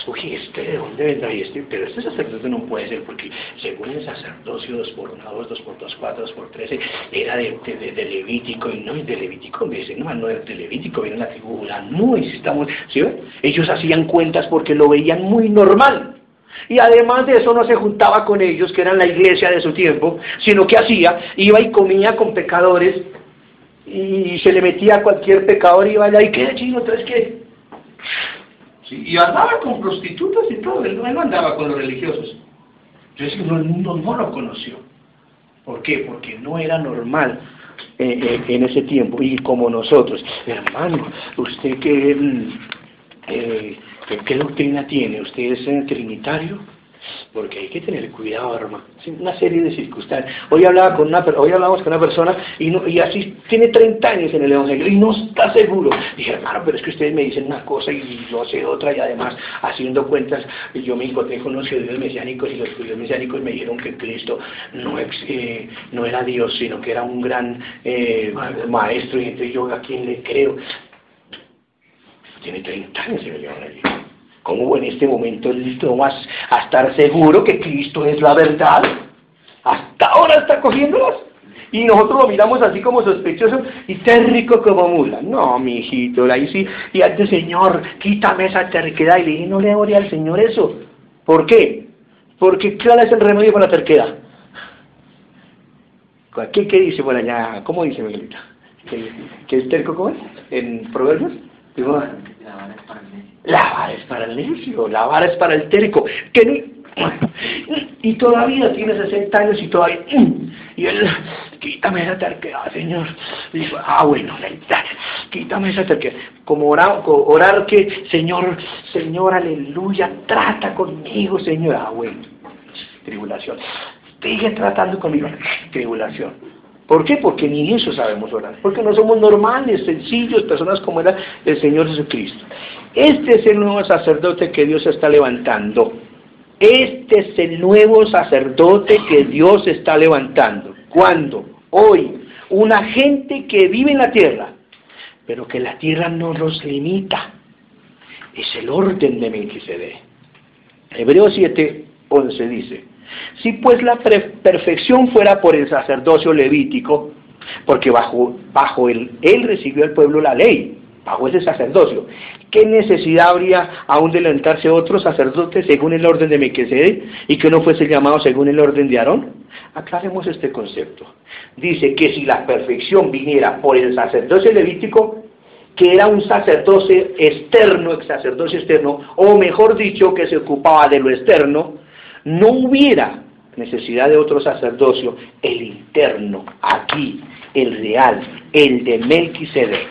uy, ¿de dónde vendrá pero este sacerdote no puede ser, porque según el sacerdocio 2x1, 2x2, 4, 2x13, era de Levítico, y no es de Levítico, me dice, no es de Levítico, viene la tribu Judá, no necesitamos, ¿sí ven? Ellos hacían cuentas porque lo veían muy normal. Y además de eso no se juntaba con ellos, que eran la iglesia de su tiempo, sino que hacía, iba y comía con pecadores, y se le metía a cualquier pecador y iba allá, ¿y qué chino? ¿Entonces qué? Sí, y andaba con prostitutas y todo, él no andaba con los religiosos. Entonces el mundo no lo conoció. ¿Por qué? Porque no era normal en ese tiempo. Y como nosotros, hermano, ¿usted qué doctrina tiene? ¿Usted es trinitario? Porque hay que tener cuidado, hermano. Una serie de circunstancias. Hoy hablamos con una persona y así tiene 30 años en el Evangelio y no está seguro. Dije, hermano, pero es que ustedes me dicen una cosa y yo sé otra, y además, haciendo cuentas, yo me encontré con los judíos mesiánicos, y los judíos mesiánicos me dijeron que Cristo no era Dios, sino que era un gran maestro, y entonces yo, ¿a quién le creo? Tiene 30 años en el Evangelio. ¿Cómo en este momento no vas a estar seguro que Cristo es la verdad? Hasta ahora está cogiéndolas. Y nosotros lo miramos así como sospechoso y térrico como mula. No, mi hijito, ahí sí. Y antes, Señor, quítame esa terquedad. Y le dije, no le ore al Señor eso. ¿Por qué? Porque ¿cuál es el remedio para la terquedad? ¿Qué dice por allá? ¿Cómo dice, Miguelita? ¿Qué es terco, cómo es? ¿En Proverbios? Digo, la vara es para el necio, la vara es para el terco, y todavía tiene 60 años y todavía, y él, quítame esa terquedad, Señor. Y dijo, bueno, quítame esa terquedad. Como orar que, Señor, aleluya, trata conmigo, Señor. Bueno, tribulación. Sigue tratando conmigo, tribulación. ¿Por qué? Porque ni eso sabemos orar. Porque no somos normales, sencillos, personas como era el Señor Jesucristo. Este es el nuevo sacerdote que Dios está levantando. Este es el nuevo sacerdote que Dios está levantando. ¿Cuándo? Hoy. Una gente que vive en la tierra, pero que la tierra no los limita. Es el orden de Melquisedec. Hebreos 7:11 dice: si pues la perfección fuera por el sacerdocio levítico, porque bajo él recibió el pueblo la ley, bajo ese sacerdocio, ¿qué necesidad habría aún de levantarse otro sacerdote según el orden de Melquisedec y que no fuese llamado según el orden de Aarón? Aclaremos este concepto. Dice que si la perfección viniera por el sacerdocio levítico, que era un sacerdocio externo, o mejor dicho, que se ocupaba de lo externo, no hubiera necesidad de otro sacerdocio, el interno, aquí, el real, el de Melquisedec.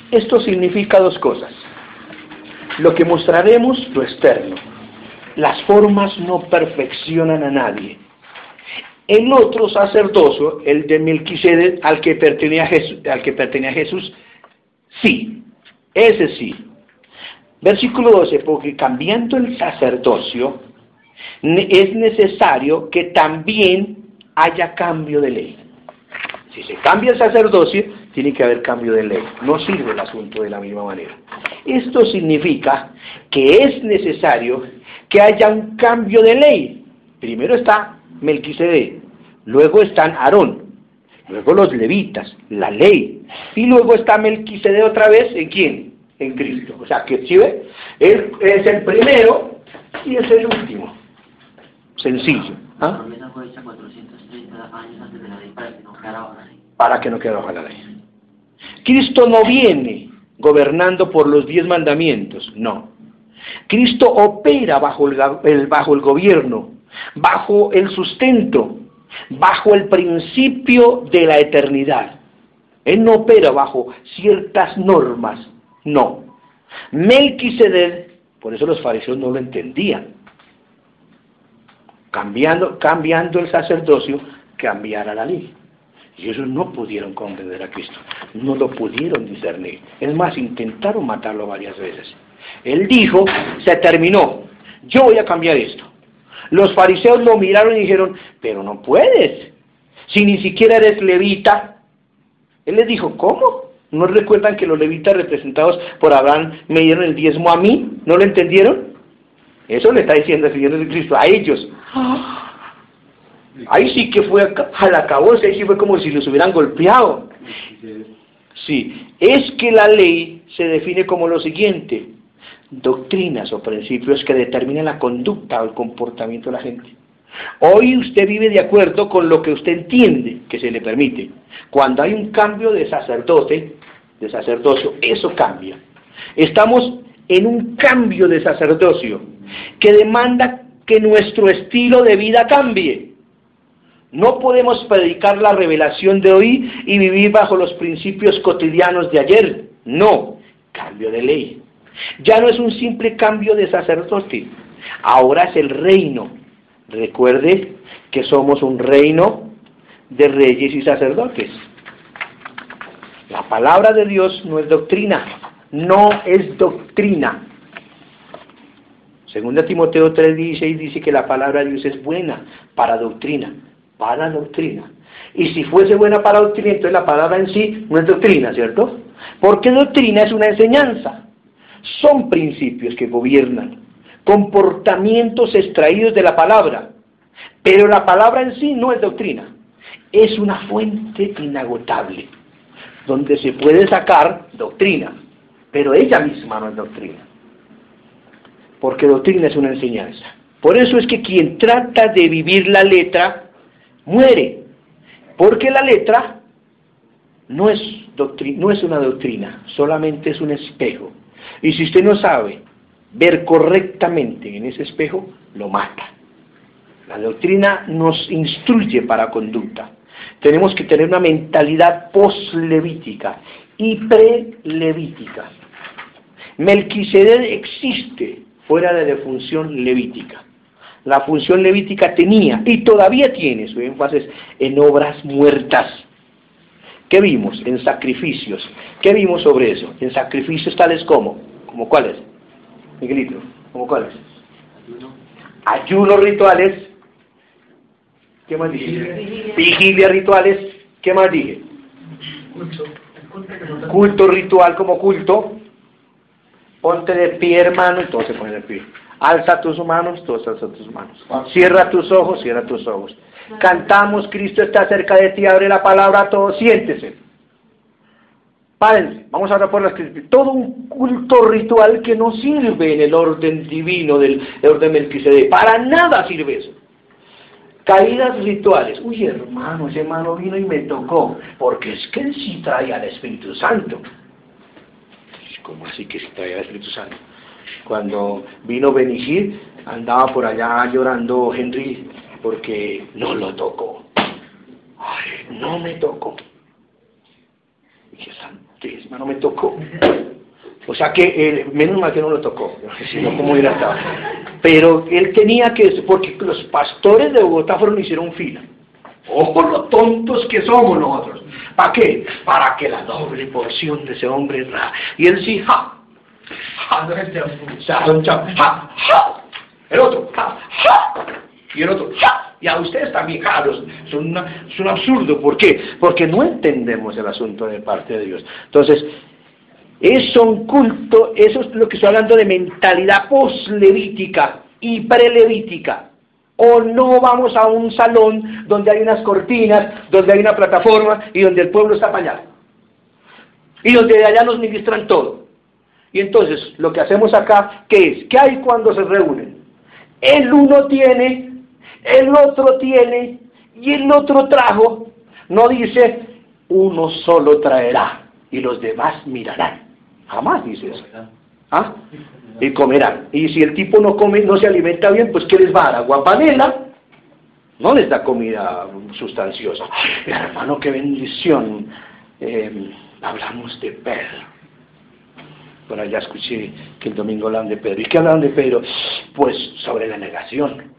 Esto significa dos cosas. Lo que mostraremos, lo externo. Las formas no perfeccionan a nadie. El otro sacerdocio, el de Melquisedec, al que pertenecía Jesús, sí, ese sí. Versículo 12, porque cambiando el sacerdocio, es necesario que también haya cambio de ley. Si se cambia el sacerdocio, tiene que haber cambio de ley. No sirve el asunto de la misma manera. Esto significa que es necesario que haya un cambio de ley. Primero está Melquisedec, luego están Aarón, luego los levitas, la ley, y luego está Melquisedec otra vez, ¿en quién? En Cristo. O sea, que ¿sí ve? Él es el primero y es el último. Sencillo. La promesa fue hecha 430 años antes de la ley para que no quedara bajo la ley. Para que no quede bajo la ley. Cristo no viene gobernando por los 10 mandamientos, no. Cristo opera bajo el gobierno, bajo el sustento, bajo el principio de la eternidad. Él no opera bajo ciertas normas, no. Melquisedec, por eso los fariseos no lo entendían. Cambiando el sacerdocio, cambiara la ley. Y ellos no pudieron comprender a Cristo, no lo pudieron discernir. Es más, intentaron matarlo varias veces. Él dijo, se terminó, yo voy a cambiar esto. Los fariseos lo miraron y dijeron, pero no puedes, si ni siquiera eres levita. Él les dijo, ¿cómo? ¿No recuerdan que los levitas representados por Abraham me dieron el diezmo a mí? ¿No lo entendieron? Eso le está diciendo el Señor Jesucristo a ellos. Ahí sí que fue al acabose, ahí sí fue como si los hubieran golpeado. Sí, es que la ley se define como lo siguiente: doctrinas o principios que determinan la conducta o el comportamiento de la gente. Hoy usted vive de acuerdo con lo que usted entiende que se le permite. Cuando hay un cambio de sacerdocio, eso cambia. Estamos en un cambio de sacerdocio que demanda que nuestro estilo de vida cambie. No podemos predicar la revelación de hoy y vivir bajo los principios cotidianos de ayer. No, cambio de ley. Ya no es un simple cambio de sacerdote, ahora es el reino. Recuerde que somos un reino de reyes y sacerdotes. La palabra de Dios no es doctrina, no es doctrina. Segunda Timoteo 3:16 dice que la palabra de Dios es buena para doctrina. Para doctrina. Y si fuese buena para doctrina, entonces la palabra en sí no es doctrina, ¿cierto? Porque doctrina es una enseñanza. Son principios que gobiernan, comportamientos extraídos de la palabra. Pero la palabra en sí no es doctrina. Es una fuente inagotable, donde se puede sacar doctrina, pero ella misma no es doctrina. Porque doctrina es una enseñanza. Por eso es que quien trata de vivir la letra muere, porque la letra no es una doctrina, solamente es un espejo. Y si usted no sabe ver correctamente en ese espejo, lo mata. La doctrina nos instruye para conducta. Tenemos que tener una mentalidad poslevítica y prelevítica. Melquisedec existe fuera de la función levítica. La función levítica tenía y todavía tiene su énfasis en obras muertas. ¿Qué vimos? En sacrificios. ¿Qué vimos sobre eso? En sacrificios tales como ¿cuáles? Miguelito, ¿como cuáles? Ayunos rituales. ¿Qué más dije? Vigilia rituales. ¿Qué más dije? Culto ritual como culto. Ponte de pie, hermano, y todos se ponen de pie. Alza tus manos, todos alzan tus manos. Cierra tus ojos, cierra tus ojos. Cantamos, Cristo está cerca de ti, abre la palabra, todos siéntese. Párense, vamos a hablar por las escrituras. Todo un culto ritual que no sirve en el orden divino del orden Melquisedec. Para nada sirve eso. Caídas rituales. Uy, hermano, ese hermano vino y me tocó. Porque es que él sí trae al Espíritu Santo. ¿Cómo así que sí trae al Espíritu Santo? Cuando vino Benigir, andaba por allá llorando Henry porque no lo tocó. Ay, no me tocó. Dije, santísima, no me tocó. O sea que, menos mal que no lo tocó, si no, ¿cómo hubiera estado? Pero él tenía que, porque los pastores de Bogotá fueron y hicieron fila. Ojo lo tontos que somos nosotros. ¿Para qué? Para que la doble porción de ese hombre... Y él sí, ja. El otro, y el otro, y a ustedes también, es un absurdo. ¿Por qué? Porque no entendemos el asunto de parte de Dios. Entonces, es un culto, eso es lo que estoy hablando de mentalidad poslevítica y prelevítica. O no vamos a un salón donde hay unas cortinas, donde hay una plataforma y donde el pueblo está para allá. Y donde de allá nos ministran todo. Y entonces, lo que hacemos acá, ¿qué es? ¿Qué hay cuando se reúnen? El uno tiene, el otro tiene, y el otro trajo. No dice, uno solo traerá, y los demás mirarán. Jamás dice eso. ¿Ah? Y comerán. Y si el tipo no come, no se alimenta bien, pues ¿qué les va a dar? ¿Agua panela? No les da comida sustanciosa. Hermano, qué bendición. Hablamos de Pedro. Por allá escuché que el domingo hablan de Pedro. ¿Y qué hablan de Pedro? Pues sobre la negación.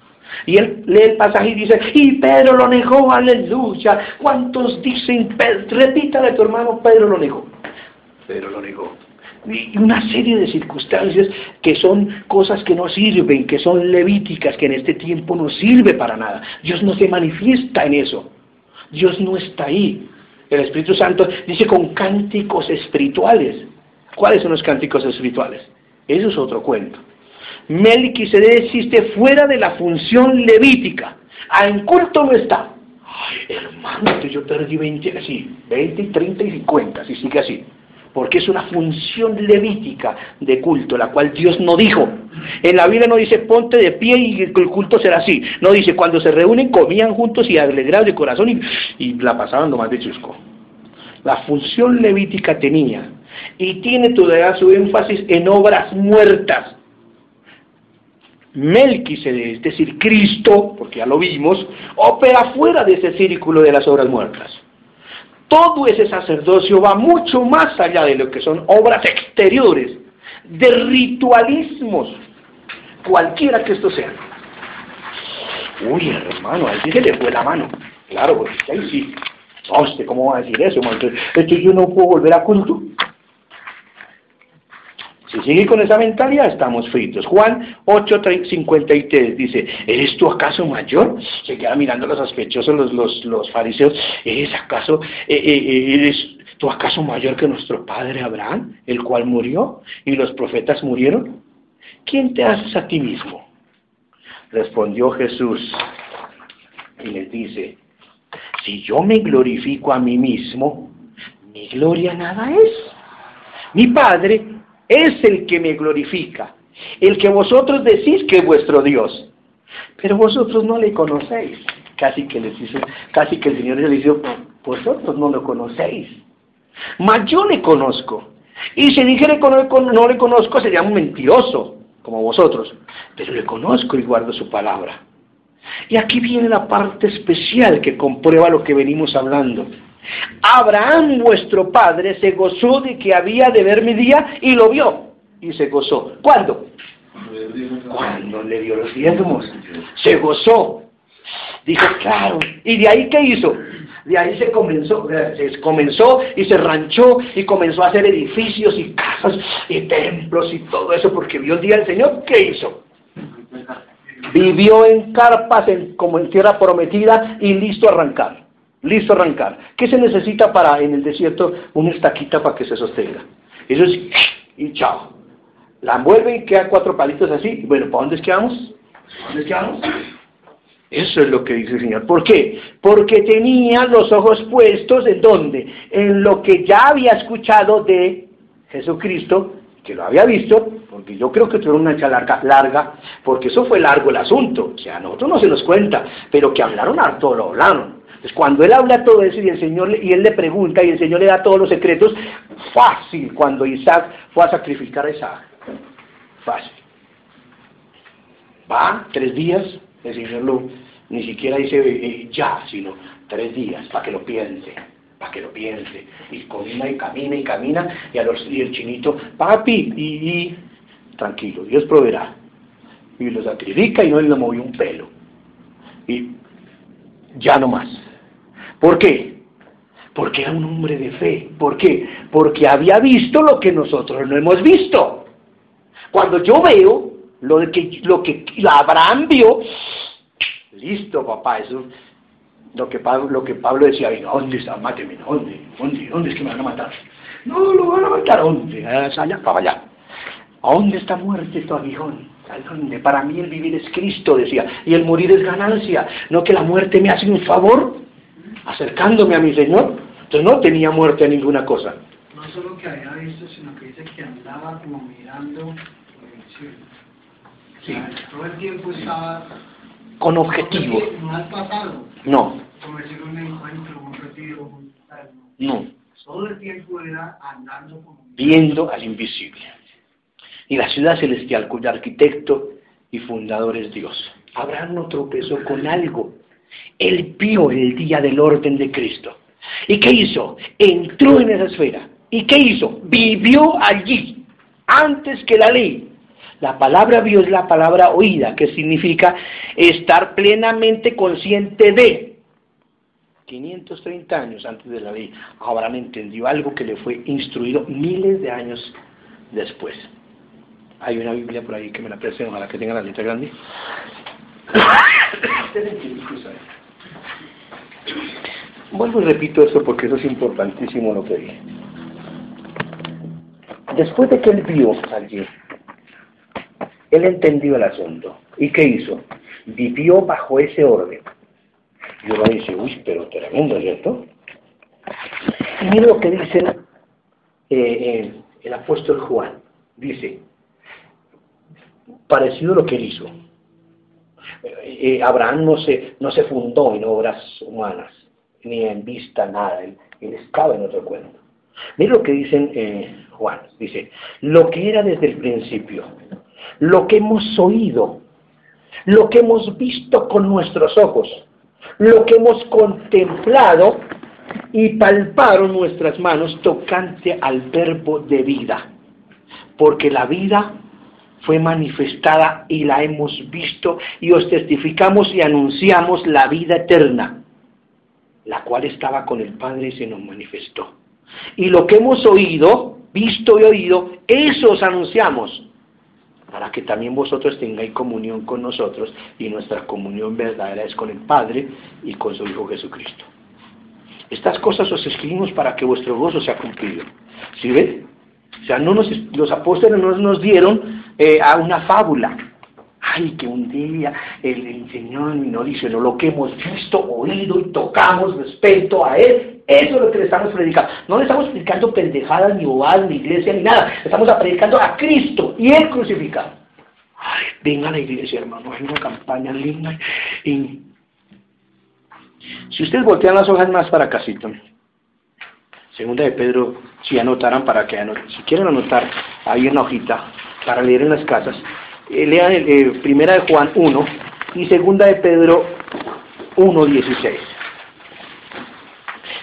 Y él lee el pasaje y dice, y Pedro lo negó, aleluya. ¿Cuántos dicen, repítale a tu hermano, Pedro lo negó? Pedro lo negó. Y una serie de circunstancias que son cosas que no sirven, que son levíticas, que en este tiempo no sirve para nada. Dios no se manifiesta en eso. Dios no está ahí. El Espíritu Santo dice con cánticos espirituales. ¿Cuáles son los cánticos espirituales? Eso es otro cuento. Melquisedec existe fuera de la función levítica. En culto no está. Ay, hermano, que yo perdí 20, 30 y 50, si sigue así. Porque es una función levítica de culto, la cual Dios no dijo. En la Biblia no dice ponte de pie y el culto será así. No dice cuando se reúnen comían juntos y alegrados de corazón y la pasaban nomás de chusco. La función levítica tenía y tiene todavía su énfasis en obras muertas. Melquisedec, es decir, Cristo, porque ya lo vimos, opera fuera de ese círculo de las obras muertas. Todo ese sacerdocio va mucho más allá de lo que son obras exteriores, de ritualismos, cualquiera que esto sea. Uy, hermano, ahí sí se le fue la mano. Claro, porque ahí sí. No, ¿cómo va a decir eso? Esto yo no puedo volver a culto. Si sigue con esa mentalidad, estamos fritos. Juan 8:53 dice, ¿eres tú acaso mayor? Se quedan mirando los sospechosos los fariseos. ¿Eres tú acaso mayor que nuestro padre Abraham, el cual murió y los profetas murieron? ¿Quién te haces a ti mismo? Respondió Jesús y les dice, si yo me glorifico a mí mismo, mi gloria nada es. Mi Padre es el que me glorifica, el que vosotros decís que es vuestro Dios, pero vosotros no le conocéis. Casi que el Señor les dice, vosotros no lo conocéis, mas yo le conozco. Y si dijere que no le conozco, sería un mentiroso, como vosotros, pero le conozco y guardo su palabra. Y aquí viene la parte especial que comprueba lo que venimos hablando. Abraham, vuestro padre, se gozó de que había de ver mi día y lo vio. Y se gozó. ¿Cuándo? Cuando le dio los diezmos. Se gozó. Dijo, claro. ¿Y de ahí qué hizo? De ahí se comenzó y se ranchó y comenzó a hacer edificios y casas y templos y todo eso porque vio el día del Señor. ¿Qué hizo? Vivió en carpas como en tierra prometida y listo a arrancar. Listo a arrancar. ¿Qué se necesita en el desierto? Una estaquita para que se sostenga. Eso es, y chao. La envuelven y quedan 4 palitos así. Bueno, ¿para dónde quedamos? ¿Para dónde quedamos? Eso es lo que dice el Señor. ¿Por qué? Porque tenía los ojos puestos ¿en dónde? En lo que ya había escuchado de Jesucristo, que lo había visto, porque yo creo que tuvieron una charla larga, porque eso fue largo el asunto, que a nosotros no se nos cuenta, pero que hablaron harto, lo hablaron. Entonces, cuando él habla todo eso y él le pregunta y el Señor le da todos los secretos, fácil, cuando Isaac fue a sacrificar a Isaac. Fácil. Va, 3 días, el Señor ni siquiera dice ya, sino 3 días, para que lo piense. Y camina, y el chinito, papi, y tranquilo, Dios proveerá. Y lo sacrifica y no le movió un pelo. Y ya no más. ¿Por qué? Porque era un hombre de fe. ¿Por qué? Porque había visto lo que nosotros no hemos visto. Cuando yo veo lo que Abraham vio, listo, papá, eso lo que Pablo decía, ¿dónde está? Máteme, ¿dónde es que me van a matar? No, lo van a matar, ¿dónde? Allá, para allá. ¿A dónde está muerte tu aguijón? Para mí el vivir es Cristo, decía, y el morir es ganancia. No que la muerte me hace un favor, acercándome a mi Señor. Entonces no tenía muerte a ninguna cosa. No solo que había visto, sino que dice que andaba como mirando por el cielo. Sí. O sea, todo el tiempo estaba... Con objetivo. No al pasado. No. Como decir un encuentro, un retiro, un tal. No. Todo el tiempo era andando como... Viendo al invisible. Y la ciudad celestial cuyo arquitecto y fundador es Dios. Abraham no tropezó con algo. Él vio el día del orden de Cristo. ¿Y qué hizo? Entró en esa esfera. ¿Y qué hizo? Vivió allí, antes que la ley. La palabra vio es la palabra oída, que significa estar plenamente consciente de. 530 años antes de la ley, Abraham entendió algo que le fue instruido miles de años después. Hay una Biblia por ahí que me la presten, ojalá que tenga la letra grande. Vuelvo y repito eso porque eso es importantísimo lo que dije. Después de que él vio allí, él entendió el asunto. ¿Y qué hizo? Vivió bajo ese orden. Y uno dice, uy, pero tremendo, ¿cierto? Y mira lo que dice el apóstol Juan. Dice, parecido a lo que él hizo. Abraham no se fundó en obras humanas, ni en vista nada. Él estaba en otro cuento. Mira lo que dice Juan. Dice, lo que era desde el principio, lo que hemos oído, lo que hemos visto con nuestros ojos, lo que hemos contemplado y palparon nuestras manos tocante al verbo de vida. Porque la vida fue manifestada y la hemos visto y os testificamos y anunciamos la vida eterna, la cual estaba con el Padre y se nos manifestó. Y lo que hemos oído, visto y oído, eso os anunciamos, para que también vosotros tengáis comunión con nosotros, y nuestra comunión verdadera es con el Padre y con su Hijo Jesucristo. Estas cosas os escribimos para que vuestro gozo sea cumplido. ¿Sí ven? O sea, los apóstoles no nos dieron a una fábula. Ay, que un día el Señor no dice, no, lo que hemos visto, oído y tocamos respecto a Él. Eso es lo que le estamos predicando. No le estamos predicando pendejadas, ni bobadas, ni iglesia, ni nada. Le estamos predicando a Cristo y Él crucificado. Ay, venga a la iglesia, hermano. Hay una campaña linda. Y si ustedes voltean las hojas más para casito, segunda de Pedro, si anotaran para que anoten. Si quieren anotar, hay una hojita para leer en las casas. Lean primera de Juan 1 y segunda de Pedro 1:16.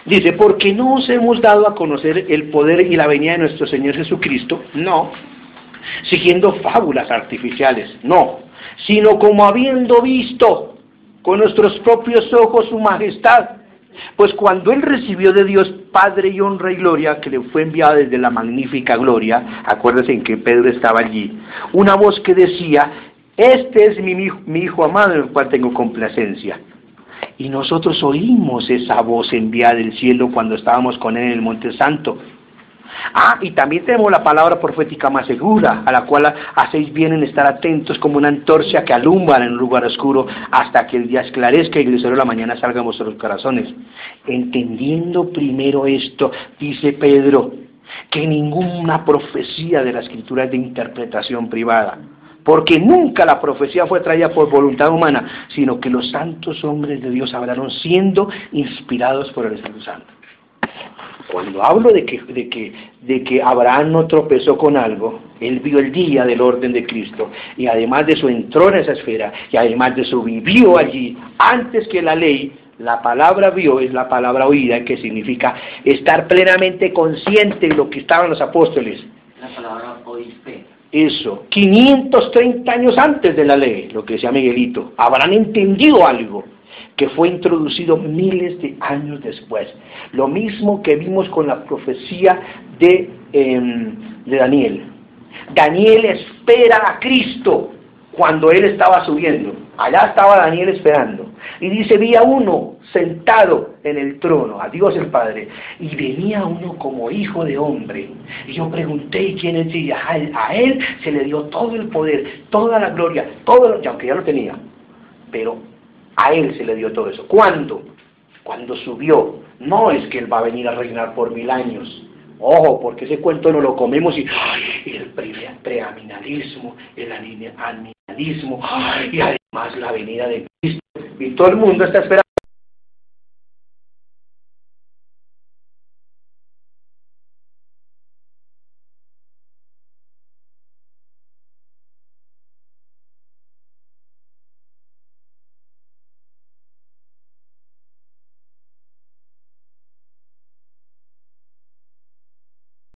Dice, porque no os hemos dado a conocer el poder y la venida de nuestro Señor Jesucristo, no, siguiendo fábulas artificiales, no, sino como habiendo visto con nuestros propios ojos su majestad. Pues cuando él recibió de Dios Padre y honra y gloria, que le fue enviada desde la magnífica gloria, acuérdense en que Pedro estaba allí, una voz que decía, este es mi hijo amado en el cual tengo complacencia. Y nosotros oímos esa voz enviada del cielo cuando estábamos con él en el Monte Santo. Y también tenemos la palabra profética más segura, a la cual hacéis bien en estar atentos como una antorcha que alumbra en un lugar oscuro hasta que el día esclarezca y el lucero de la mañana salga en vuestros corazones. Entendiendo primero esto, dice Pedro, que ninguna profecía de la Escritura es de interpretación privada, porque nunca la profecía fue traída por voluntad humana, sino que los santos hombres de Dios hablaron siendo inspirados por el Espíritu Santo. Cuando hablo de que Abraham no tropezó con algo, él vio el día del orden de Cristo, y además de eso entró en esa esfera, y además de eso vivió allí, antes que la ley. La palabra vio es la palabra oída, que significa estar plenamente consciente de lo que estaban los apóstoles. La palabra oíste. Eso, 530 años antes de la ley, lo que decía Miguelito, habrán entendido algo que fue introducido miles de años después. Lo mismo que vimos con la profecía de Daniel. Daniel espera a Cristo cuando él estaba subiendo. Allá estaba Daniel esperando. Y dice, vi a uno sentado en el trono, a Dios el Padre, y venía uno como hijo de hombre. Y yo pregunté, ¿y quién es ella? A él se le dio todo el poder, toda la gloria, y aunque ya lo tenía, pero a él se le dio todo eso. ¿Cuándo? Cuando subió. No es que él va a venir a reinar por 1000 años. Ojo, porque ese cuento no lo comemos y el preaminalismo, el animalismo, y además la venida de Cristo. Y todo el mundo está esperando